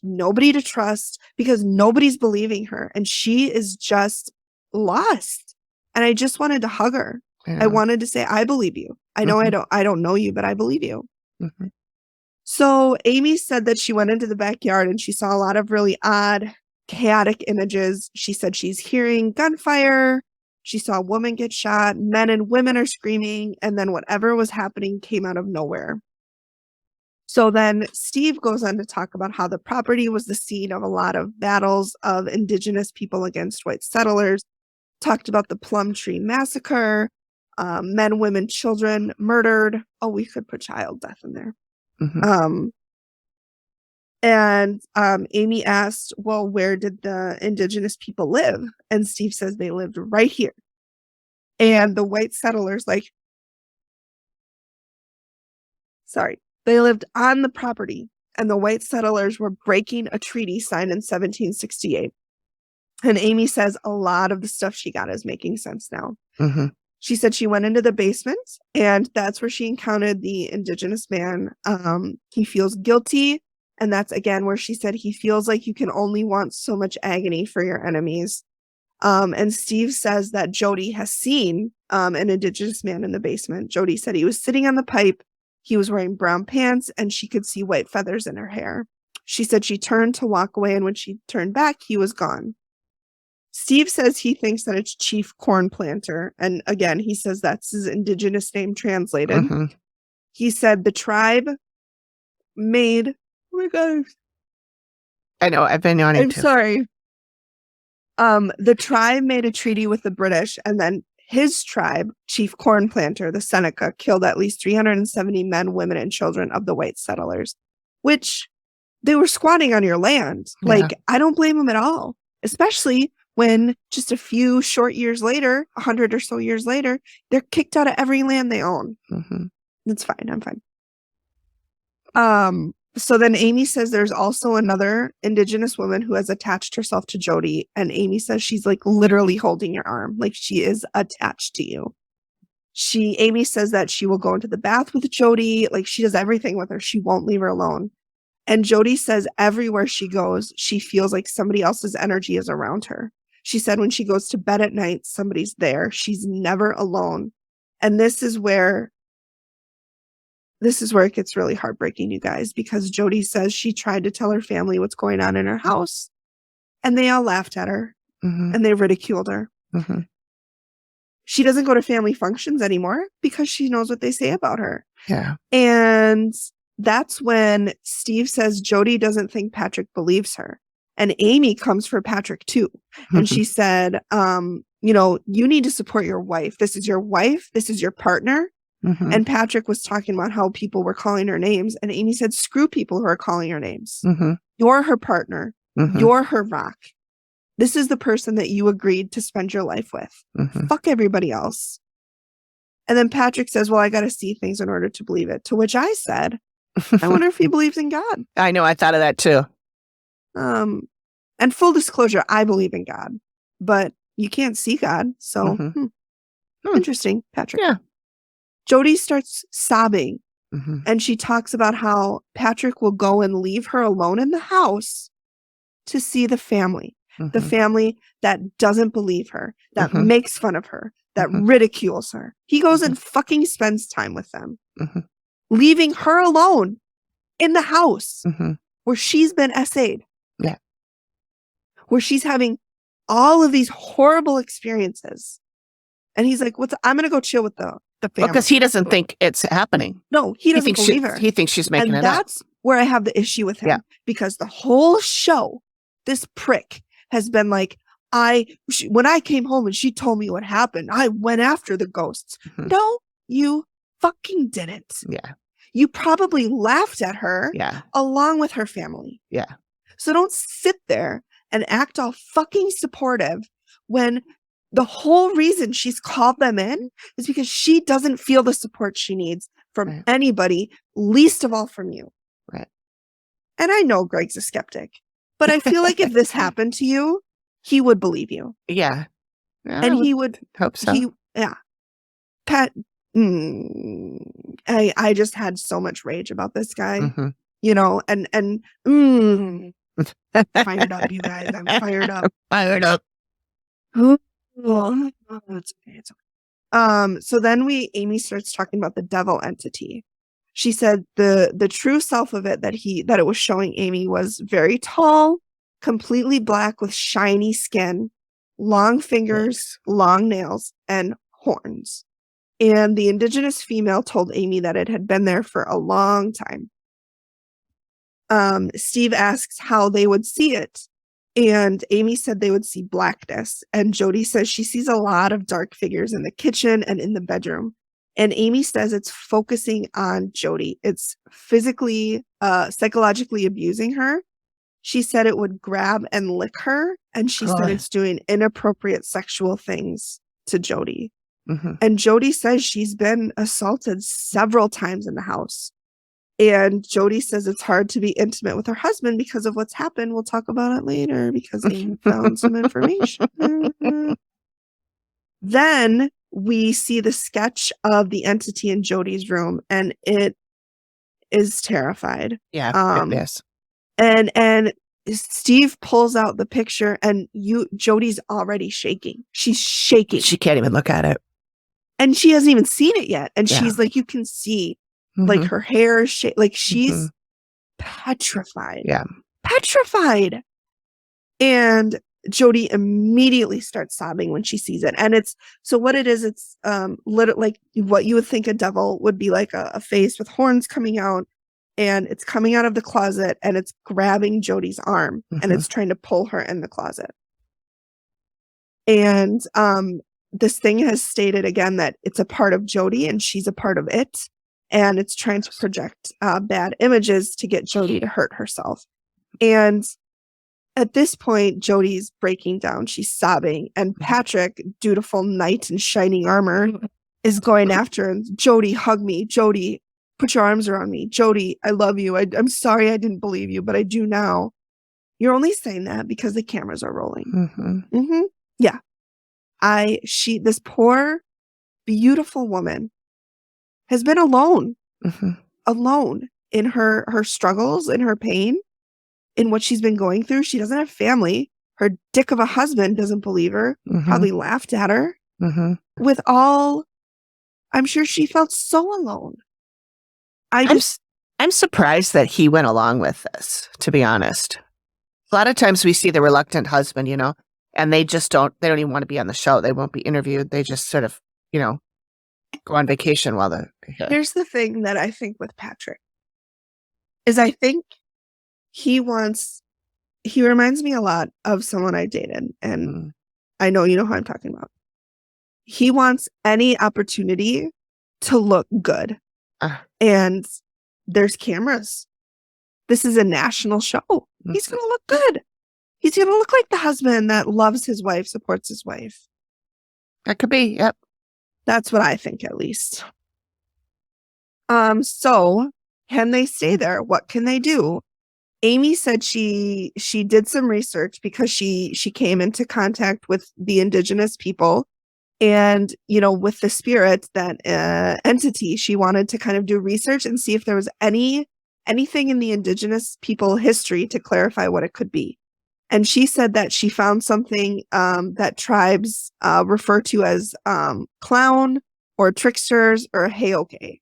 Speaker 1: nobody to trust, because nobody's believing her. And she is just lost. And I just wanted to hug her. I wanted to say, I believe you. I know I don't know you, but I believe you. So Amy said that she went into the backyard and she saw a lot of really odd, chaotic images. She said she's hearing gunfire. She saw a woman get shot. Men and women are screaming. And then whatever was happening came out of nowhere. So then Steve goes on to talk about how the property was the scene of a lot of battles of indigenous people against white settlers. Talked about the Plum Tree Massacre, men, women, children murdered. Oh, we could put child death in there. And Amy asked, well, where did the indigenous people live? And Steve says they lived right here. And the white settlers, they lived on the property. And the white settlers were breaking a treaty signed in 1768. And Amy says a lot of the stuff she got is making sense now.
Speaker 2: Mm-hmm.
Speaker 1: She said she went into the basement, and that's where she encountered the indigenous man. He feels guilty. And that's, again, where she said he feels like you can only want so much agony for your enemies. And Steve says that Jody has seen an indigenous man in the basement. Jody said he was sitting on the pipe. He was wearing brown pants, and she could see white feathers in her hair. She said she turned to walk away, and when she turned back, he was gone. Steve says he thinks that it's Chief Corn Planter. And again, he says that's his indigenous name translated.
Speaker 2: Mm-hmm.
Speaker 1: He said the tribe made... Oh my God.
Speaker 2: I know. I've been yawning too.
Speaker 1: I'm sorry. The tribe made a treaty with the British, and then his tribe, Chief Corn Planter, the Seneca, killed at least 370 men, women, and children of the white settlers, which they were squatting on your land.
Speaker 2: Yeah.
Speaker 1: I don't blame them at all, especially when just a few short years later, 100 or so years later, they're kicked out of every land they own.
Speaker 2: Mm-hmm.
Speaker 1: It's fine. I'm fine. So then Amy says there's also another indigenous woman who has attached herself to Jody. And Amy says she's literally holding your arm. She is attached to you. Amy says that she will go into the bath with Jody. She does everything with her. She won't leave her alone. And Jody says everywhere she goes, she feels like somebody else's energy is around her. She said when she goes to bed at night, somebody's there. She's never alone. And this is where it gets really heartbreaking, you guys, because Jody says she tried to tell her family what's going on in her house, and they all laughed at her,
Speaker 2: mm-hmm.
Speaker 1: and they ridiculed her.
Speaker 2: Mm-hmm.
Speaker 1: She doesn't go to family functions anymore because she knows what they say about her.
Speaker 2: Yeah.
Speaker 1: And that's when Steve says Jody doesn't think Patrick believes her. And Amy comes for Patrick too.
Speaker 2: Mm-hmm.
Speaker 1: And she said, you need to support your wife. This is your wife. This is your partner.
Speaker 2: Mm-hmm.
Speaker 1: And Patrick was talking about how people were calling her names. And Amy said, screw people who are calling her names.
Speaker 2: Mm-hmm.
Speaker 1: You're her partner.
Speaker 2: Mm-hmm.
Speaker 1: You're her rock. This is the person that you agreed to spend your life with.
Speaker 2: Mm-hmm.
Speaker 1: Fuck everybody else. And then Patrick says, well, I got to see things in order to believe it. To which I said, I wonder if he believes in God.
Speaker 2: I know. I thought of that too.
Speaker 1: And full disclosure, I believe in God, but you can't see God. So
Speaker 2: Mm-hmm.
Speaker 1: Interesting, Patrick.
Speaker 2: Yeah.
Speaker 1: Jody starts sobbing,
Speaker 2: Mm-hmm.
Speaker 1: and she talks about how Patrick will go and leave her alone in the house to see the family.
Speaker 2: Mm-hmm.
Speaker 1: The family that doesn't believe her, that
Speaker 2: Mm-hmm.
Speaker 1: makes fun of her, that
Speaker 2: Mm-hmm.
Speaker 1: ridicules her. He goes and fucking spends time with them,
Speaker 2: Mm-hmm.
Speaker 1: leaving her alone in the house
Speaker 2: Mm-hmm.
Speaker 1: where she's been essayed.
Speaker 2: Yeah.
Speaker 1: Where she's having all of these horrible experiences. And he's like, I'm going to go chill with the family.
Speaker 2: Because he doesn't think it's happening.
Speaker 1: No, he doesn't believe her.
Speaker 2: He thinks she's making
Speaker 1: and
Speaker 2: it up.
Speaker 1: that's where I have the issue with him.
Speaker 2: Yeah.
Speaker 1: Because the whole show, this prick has been like, when I came home and she told me what happened, I went after the ghosts.
Speaker 2: Mm-hmm.
Speaker 1: No, you fucking didn't.
Speaker 2: Yeah.
Speaker 1: You probably laughed at her
Speaker 2: Yeah.
Speaker 1: along with her family.
Speaker 2: Yeah.
Speaker 1: So don't sit there and act all fucking supportive when the whole reason she's called them in is because she doesn't feel the support she needs from anybody, least of all from you.
Speaker 2: Right.
Speaker 1: And I know Greg's a skeptic, but I feel like if this happened to you, he would believe you.
Speaker 2: Yeah.
Speaker 1: And he would
Speaker 2: hope so.
Speaker 1: Pat, I just had so much rage about this guy,
Speaker 2: Mm-hmm.
Speaker 1: Fired up, you guys. I'm fired up.
Speaker 2: Fired up.
Speaker 1: It's okay. So then Amy starts talking about the devil entity. She said the true self of it that it was showing Amy was very tall, completely black with shiny skin, long fingers, long nails, and horns. And the indigenous female told Amy that it had been there for a long time. Steve asks how they would see it. And Amy said they would see blackness. And Jody says she sees a lot of dark figures in the kitchen and in the bedroom. And Amy says it's focusing on Jody. It's physically, psychologically abusing her. She said it would grab and lick her. And she said it's doing inappropriate sexual things to Jody.
Speaker 2: Mm-hmm.
Speaker 1: And Jody says she's been assaulted several times in the house. And Jody says it's hard to be intimate with her husband because of what's happened. We'll talk about it later because Amy found some information. Then we see the sketch of the entity in Jody's room, and it is terrified.
Speaker 2: Yeah, yes.
Speaker 1: And Steve pulls out the picture, and Jody's already shaking. She's shaking.
Speaker 2: She can't even look at it.
Speaker 1: And she hasn't even seen it yet. And she's like, you can see, like, her hair is like she's petrified.
Speaker 2: Yeah.
Speaker 1: Petrified. And Jody immediately starts sobbing when she sees it. And it's what it is, it's literally like what you would think a devil would be, like a face with horns coming out, and it's coming out of the closet, and it's grabbing Jody's arm, and it's trying to pull her in the closet. And this thing has stated again that it's a part of Jody and she's a part of it, and it's trying to project bad images to get Jody to hurt herself. And at this point, Jody's breaking down. She's sobbing. And Patrick, dutiful knight in shining armor, is going after her. Jody, hug me. Jody, put your arms around me. Jody, I love you. I'm sorry I didn't believe you, but I do now. You're only saying that because the cameras are rolling. Yeah. This poor, beautiful woman has been alone in her struggles, in her pain, in what she's been going through. She doesn't have family. Her dick of a husband doesn't believe her, probably laughed at her. With all, I'm sure she felt so alone.
Speaker 2: I'm surprised that he went along with this, to be honest. A lot of times we see the reluctant husband, and they don't even want to be on the show. They won't be interviewed. They just sort of, go on vacation while they're here.
Speaker 1: Here's the thing that I think with Patrick is I think he reminds me a lot of someone I dated, and I know you know who I'm talking about. He wants any opportunity to look good. And there's cameras. This is a national show. He's going to look good. He's going to look like the husband that loves his wife, supports his wife.
Speaker 2: That could be, yep.
Speaker 1: That's what I think, at least. So can they stay there? What can they do? Amy said she did some research because she came into contact with the indigenous people, and with the spirit, that entity, she wanted to kind of do research and see if there was anything in the indigenous people history to clarify what it could be. And she said that she found something that tribes refer to as clown or tricksters or heoke.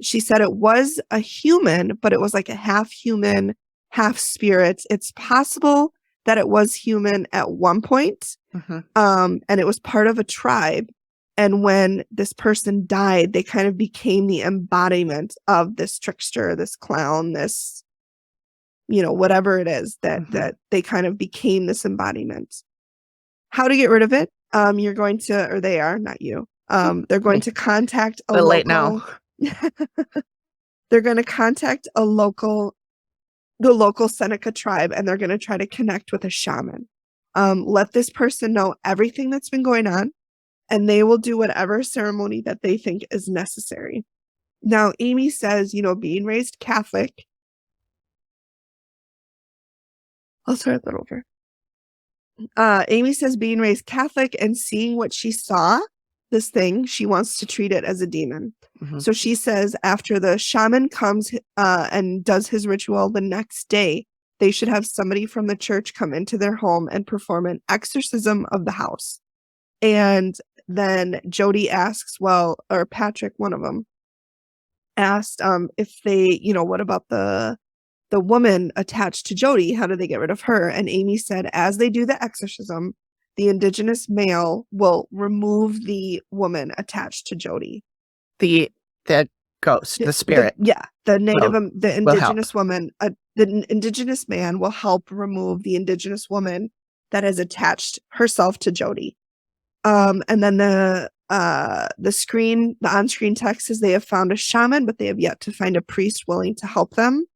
Speaker 1: She said it was a human, but it was like a half human, half spirit. It's possible that it was human at one point, and it was part of a tribe. And when this person died, they kind of became the embodiment of this trickster, this clown, this, whatever it is that they kind of became this embodiment. How to get rid of it? You're going to, or they are, not you. They're going to contact a local.
Speaker 2: Late now.
Speaker 1: They're going to contact the local Seneca tribe, and they're going to try to connect with a shaman. Let this person know everything that's been going on, and they will do whatever ceremony that they think is necessary. Now, Amy says, being raised Catholic. I'll start that over. Amy says being raised Catholic and seeing what she saw, this thing, she wants to treat it as a demon. So she says after the shaman comes and does his ritual the next day, they should have somebody from the church come into their home and perform an exorcism of the house. And then Jody asks, or Patrick, one of them, asked if they, what about the woman attached to Jody? How do they get rid of her? And Amy said, as they do the exorcism, the indigenous male will remove the woman attached to Jody.
Speaker 2: The ghost, the spirit.
Speaker 1: The indigenous woman, the indigenous man will help remove the indigenous woman that has attached herself to Jody. And then the the on-screen text says they have found a shaman, but they have yet to find a priest willing to help them.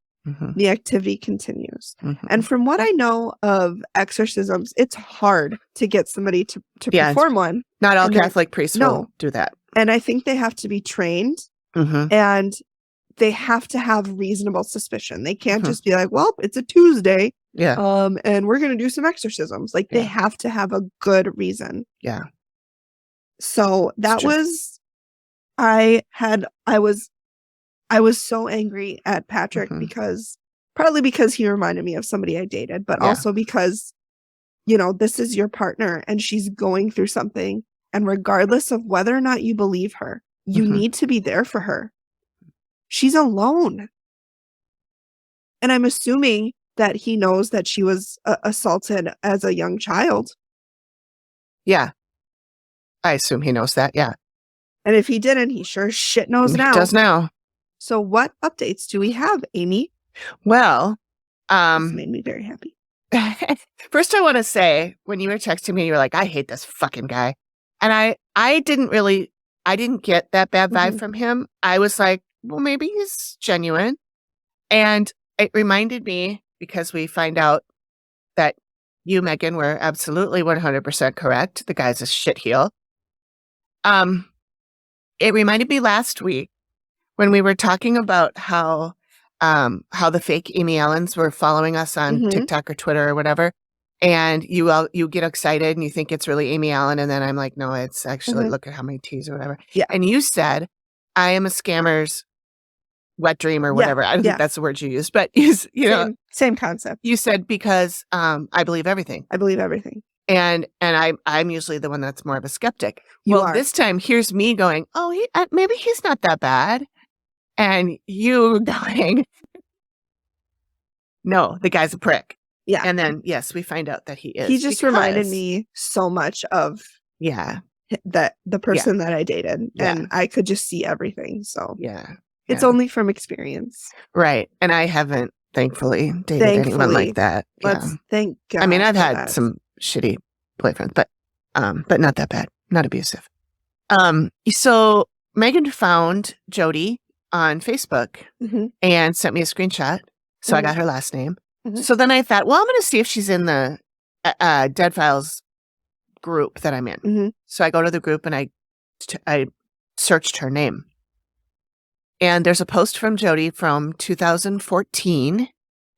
Speaker 1: The activity continues. And from what I know of exorcisms, it's hard to get somebody to perform one.
Speaker 2: Not all Catholic priests will do that.
Speaker 1: And I think they have to be trained, and they have to have reasonable suspicion. They can't just be like, well, it's a Tuesday. And we're going to do some exorcisms. Like, they have to have a good reason. So that was, I was so angry at Patrick partly because he reminded me of somebody I dated, but also because, you know, this is your partner and she's going through something. And regardless of whether or not you believe her, you need to be there for her. She's alone. And I'm assuming that he knows that she was assaulted as a young child.
Speaker 2: Yeah. I assume he knows that. Yeah.
Speaker 1: And if he didn't, he sure as shit knows now.
Speaker 2: He does now.
Speaker 1: So what updates do we have, Amy?
Speaker 2: Well,
Speaker 1: this made me very happy.
Speaker 2: First, I want to say, when you were texting me, you were like, I hate this fucking guy. And I didn't get that bad vibe from him. I was like, well, maybe he's genuine. And it reminded me, because we find out that you, Megan, were absolutely 100% correct. The guy's a shitheel. It reminded me last week when we were talking about how the fake Amy Allens were following us on TikTok or Twitter or whatever. And you get excited and you think it's really Amy Allen. And then I'm like, no, it's actually, look at how many T's or whatever. Yeah. And you said, I am a scammer's wet dream or whatever. I don't think that's the word you used, but
Speaker 1: same concept.
Speaker 2: You said, because I believe everything.
Speaker 1: I believe everything.
Speaker 2: And I'm usually the one that's more of a skeptic.
Speaker 1: Well,
Speaker 2: this time here's me going, oh, maybe he's not that bad. And you going, no, the guy's a prick.
Speaker 1: Yeah.
Speaker 2: And then, yes, we find out that he is.
Speaker 1: He just reminded me so much of the person that I dated. And I could just see everything. So it's only from experience.
Speaker 2: Right. And I haven't, thankfully, dated anyone like that.
Speaker 1: Thank God.
Speaker 2: I mean, I've had some shitty boyfriends, but not that bad. Not abusive. So Megan found Jody on Facebook and sent me a screenshot. So I got her last name. So then I thought, well, I'm going to see if she's in the Dead Files group that I'm in. So I go to the group and I searched her name. And there's a post from Jody from 2014.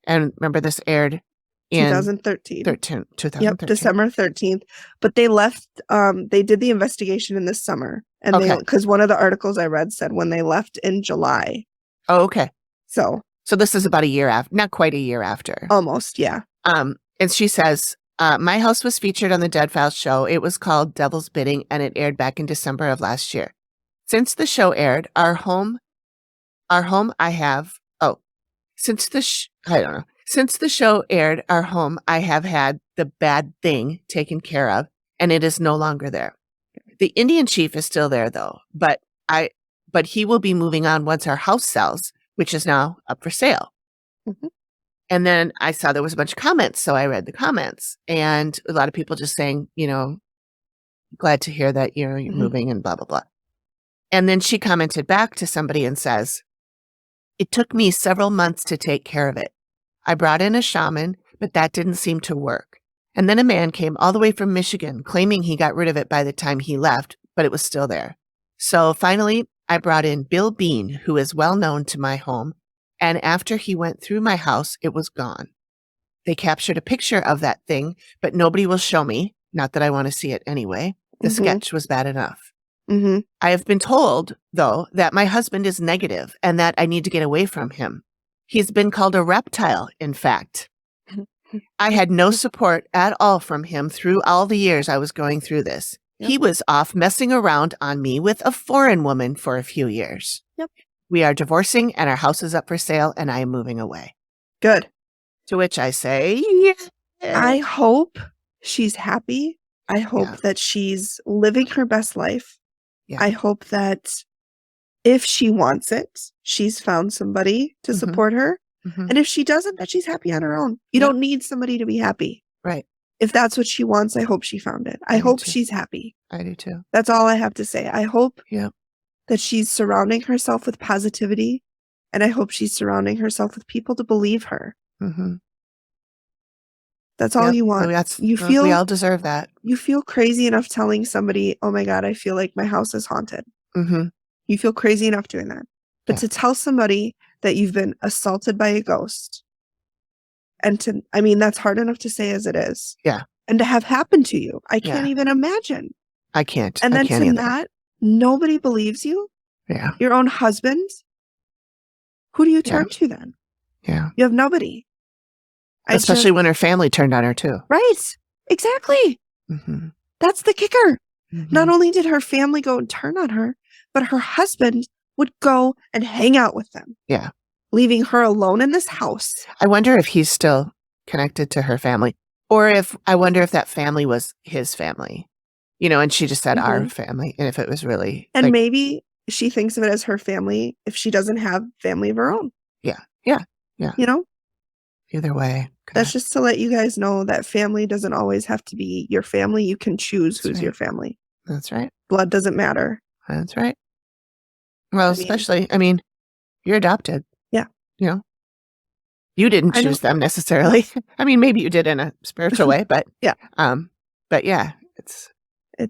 Speaker 2: And remember, this aired in
Speaker 1: 2013.
Speaker 2: 2013.
Speaker 1: Yep, December 13th. But they left, they did the investigation in the summer. And because one of the articles I read said when they left in July.
Speaker 2: Oh, okay.
Speaker 1: So
Speaker 2: this is about a year after, not quite a year after.
Speaker 1: Almost, yeah.
Speaker 2: And she says, my house was featured on the Dead Files show. It was called Devil's Bidding, and it aired back in December of last year. Since the show aired, since the show aired, our home, I have had the bad thing taken care of, and it is no longer there. The Indian chief is still there, though, but he will be moving on once our house sells, which is now up for sale. And then I saw there was a bunch of comments, so I read the comments, and a lot of people just saying, glad to hear that you're moving and blah, blah, blah. And then she commented back to somebody and says, it took me several months to take care of it. I brought in a shaman, but that didn't seem to work. And then a man came all the way from Michigan claiming he got rid of it by the time he left, but it was still there. So finally, I brought in Bill Bean, who is well known to my home. And after he went through my house, it was gone. They captured a picture of that thing, but nobody will show me. Not that I want to see it anyway. The sketch was bad enough. I have been told, though, that my husband is negative and that I need to get away from him. He's been called a reptile, in fact. I had no support at all from him through all the years I was going through this. Yep. He was off messing around on me with a foreign woman for a few years. Yep. We are divorcing and our house is up for sale and I am moving away.
Speaker 1: Good.
Speaker 2: To which I say, yeah.
Speaker 1: I hope she's happy. I hope that she's living her best life. Yeah. I hope that if she wants it, she's found somebody to support her. And if she doesn't, that she's happy on her own. You don't need somebody to be happy.
Speaker 2: Right.
Speaker 1: if that's what she wants, I hope she found it. I
Speaker 2: do
Speaker 1: hope
Speaker 2: too.
Speaker 1: she's happy.
Speaker 2: I do too.
Speaker 1: That's all I have to say. I hope
Speaker 2: Yep.
Speaker 1: that she's surrounding herself with positivity, and I hope she's surrounding herself with people to believe her.
Speaker 2: Mm-hmm.
Speaker 1: That's all you want.
Speaker 2: We all deserve that.
Speaker 1: You feel crazy enough telling somebody, "Oh my God, I feel like my house is haunted."
Speaker 2: Mm-hmm.
Speaker 1: You feel crazy enough doing that. But
Speaker 2: Yeah.
Speaker 1: to tell somebody that you've been assaulted by a ghost, and that's hard enough to say as it is.
Speaker 2: Yeah.
Speaker 1: And to have happened to you, I can't
Speaker 2: Yeah.
Speaker 1: even imagine.
Speaker 2: I can't.
Speaker 1: And
Speaker 2: I
Speaker 1: then
Speaker 2: can't
Speaker 1: to
Speaker 2: either.
Speaker 1: not, nobody believes you.
Speaker 2: Yeah.
Speaker 1: Your own husband. Who do you turn to then?
Speaker 2: Yeah.
Speaker 1: You have nobody.
Speaker 2: Especially when her family turned on her too.
Speaker 1: Right. Exactly.
Speaker 2: Mm-hmm.
Speaker 1: That's the kicker.
Speaker 2: Mm-hmm.
Speaker 1: Not only did her family go and turn on her, but her husband would go and hang out with them.
Speaker 2: Yeah.
Speaker 1: Leaving her alone in this house.
Speaker 2: I wonder if he's still connected to her family, or I wonder if that family was his family, and she just said our family, and if it was really.
Speaker 1: And maybe she thinks of it as her family if she doesn't have family of her own.
Speaker 2: Yeah. Yeah. Yeah. Either way.
Speaker 1: That's just to let you guys know that family doesn't always have to be your family. You can choose who's your family.
Speaker 2: That's right.
Speaker 1: Blood doesn't matter.
Speaker 2: That's right. Well, especially, you're adopted.
Speaker 1: Yeah.
Speaker 2: You didn't choose them necessarily. Maybe you did in a spiritual way, but
Speaker 1: yeah.
Speaker 2: But yeah, it's
Speaker 1: I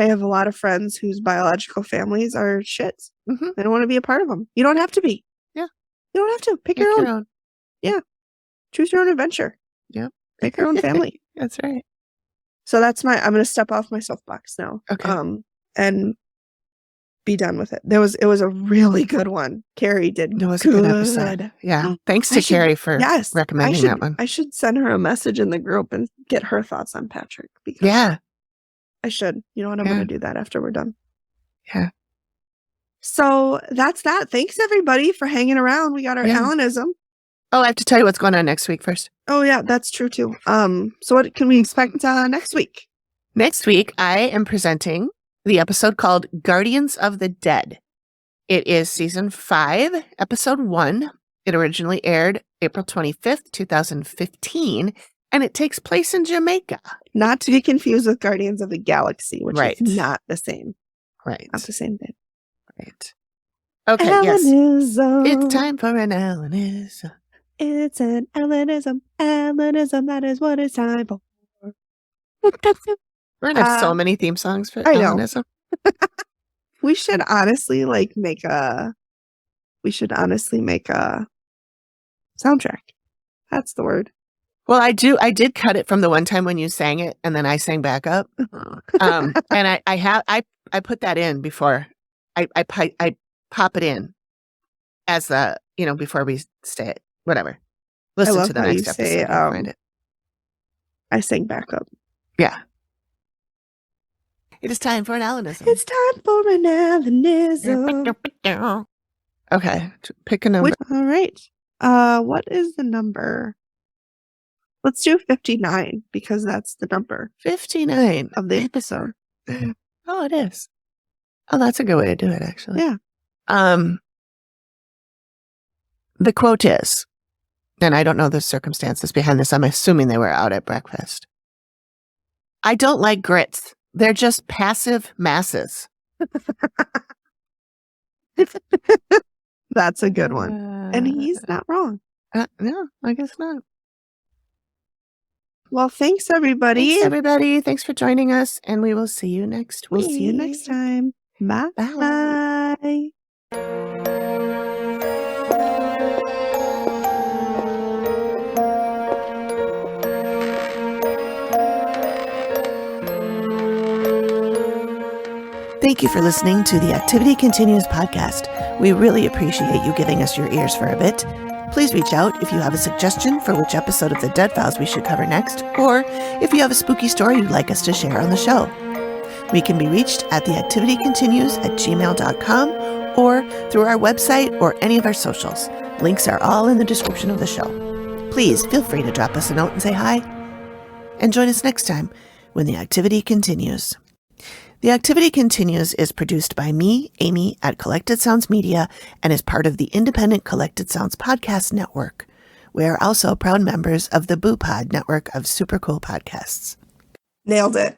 Speaker 1: have a lot of friends whose biological families are shits.
Speaker 2: Mm-hmm.
Speaker 1: They don't want to be a part of them. You don't have to be.
Speaker 2: Yeah.
Speaker 1: You don't have to. Pick your own. Yeah. Choose your own adventure.
Speaker 2: Yeah.
Speaker 1: Pick your own family.
Speaker 2: That's right.
Speaker 1: So I'm going to step off my soapbox now.
Speaker 2: Okay.
Speaker 1: And be done with it. It was a really good one. Carrie did.
Speaker 2: It was a good episode. Yeah. Thanks to Carrie for recommending that one.
Speaker 1: I should send her a message in the group and get her thoughts on Patrick. Because I should. You know what? I'm going to do that after we're done.
Speaker 2: Yeah.
Speaker 1: So that's that. Thanks everybody for hanging around. We got our Alanism.
Speaker 2: Oh, I have to tell you what's going on next week first.
Speaker 1: Oh yeah, that's true too. So what can we expect next week?
Speaker 2: Next week, I am presenting the episode called Guardians of the Dead. It is season 5, episode 1. It originally aired April 25th, 2015, and it takes place in Jamaica.
Speaker 1: Not to be confused with Guardians of the Galaxy, which is not the same.
Speaker 2: Right.
Speaker 1: Not the same thing.
Speaker 2: Right. Okay,
Speaker 1: Alanism.
Speaker 2: Yes. It's time for an Alanism.
Speaker 1: It's an Alanism. Alanism, that is what it's time for.
Speaker 2: We're going to have so many theme songs for Alanism.
Speaker 1: We should honestly make a soundtrack. That's the word.
Speaker 2: Well, I did cut it from the one time when you sang it and then I sang back up. And I put that in before I pop it in as the, before we stay it. Whatever. Listen to the next episode. Find it.
Speaker 1: I sang back up.
Speaker 2: Yeah. It is time for an Alanism.
Speaker 1: It's time for an Alanism.
Speaker 2: Okay. Pick a number.
Speaker 1: All right. What is the number? Let's do 59 because that's the number.
Speaker 2: 59
Speaker 1: of the episode.
Speaker 2: Oh, it is. Oh, that's a good way to do it, actually.
Speaker 1: Yeah.
Speaker 2: The quote is, and I don't know the circumstances behind this. I'm assuming they were out at breakfast. I don't like grits. They're just passive masses.
Speaker 1: That's a good one. And he's not wrong.
Speaker 2: No, I guess not.
Speaker 1: Well, thanks, everybody.
Speaker 2: Thanks for joining us, and we will see you next week.
Speaker 1: We'll see you next time. Bye. Bye.
Speaker 2: Thank you for listening to the Activity Continues podcast. We really appreciate you giving us your ears for a bit. Please reach out if you have a suggestion for which episode of the Dead Files we should cover next, or if you have a spooky story you'd like us to share on the show. We can be reached at theactivitycontinues@gmail.com or through our website or any of our socials. Links are all in the description of the show. Please feel free to drop us a note and say hi. And join us next time when the activity continues. The Activity Continues is produced by me, Amy, at Collected Sounds Media and is part of the independent Collected Sounds podcast network. We are also proud members of the Boo Pod network of super cool podcasts.
Speaker 1: Nailed it.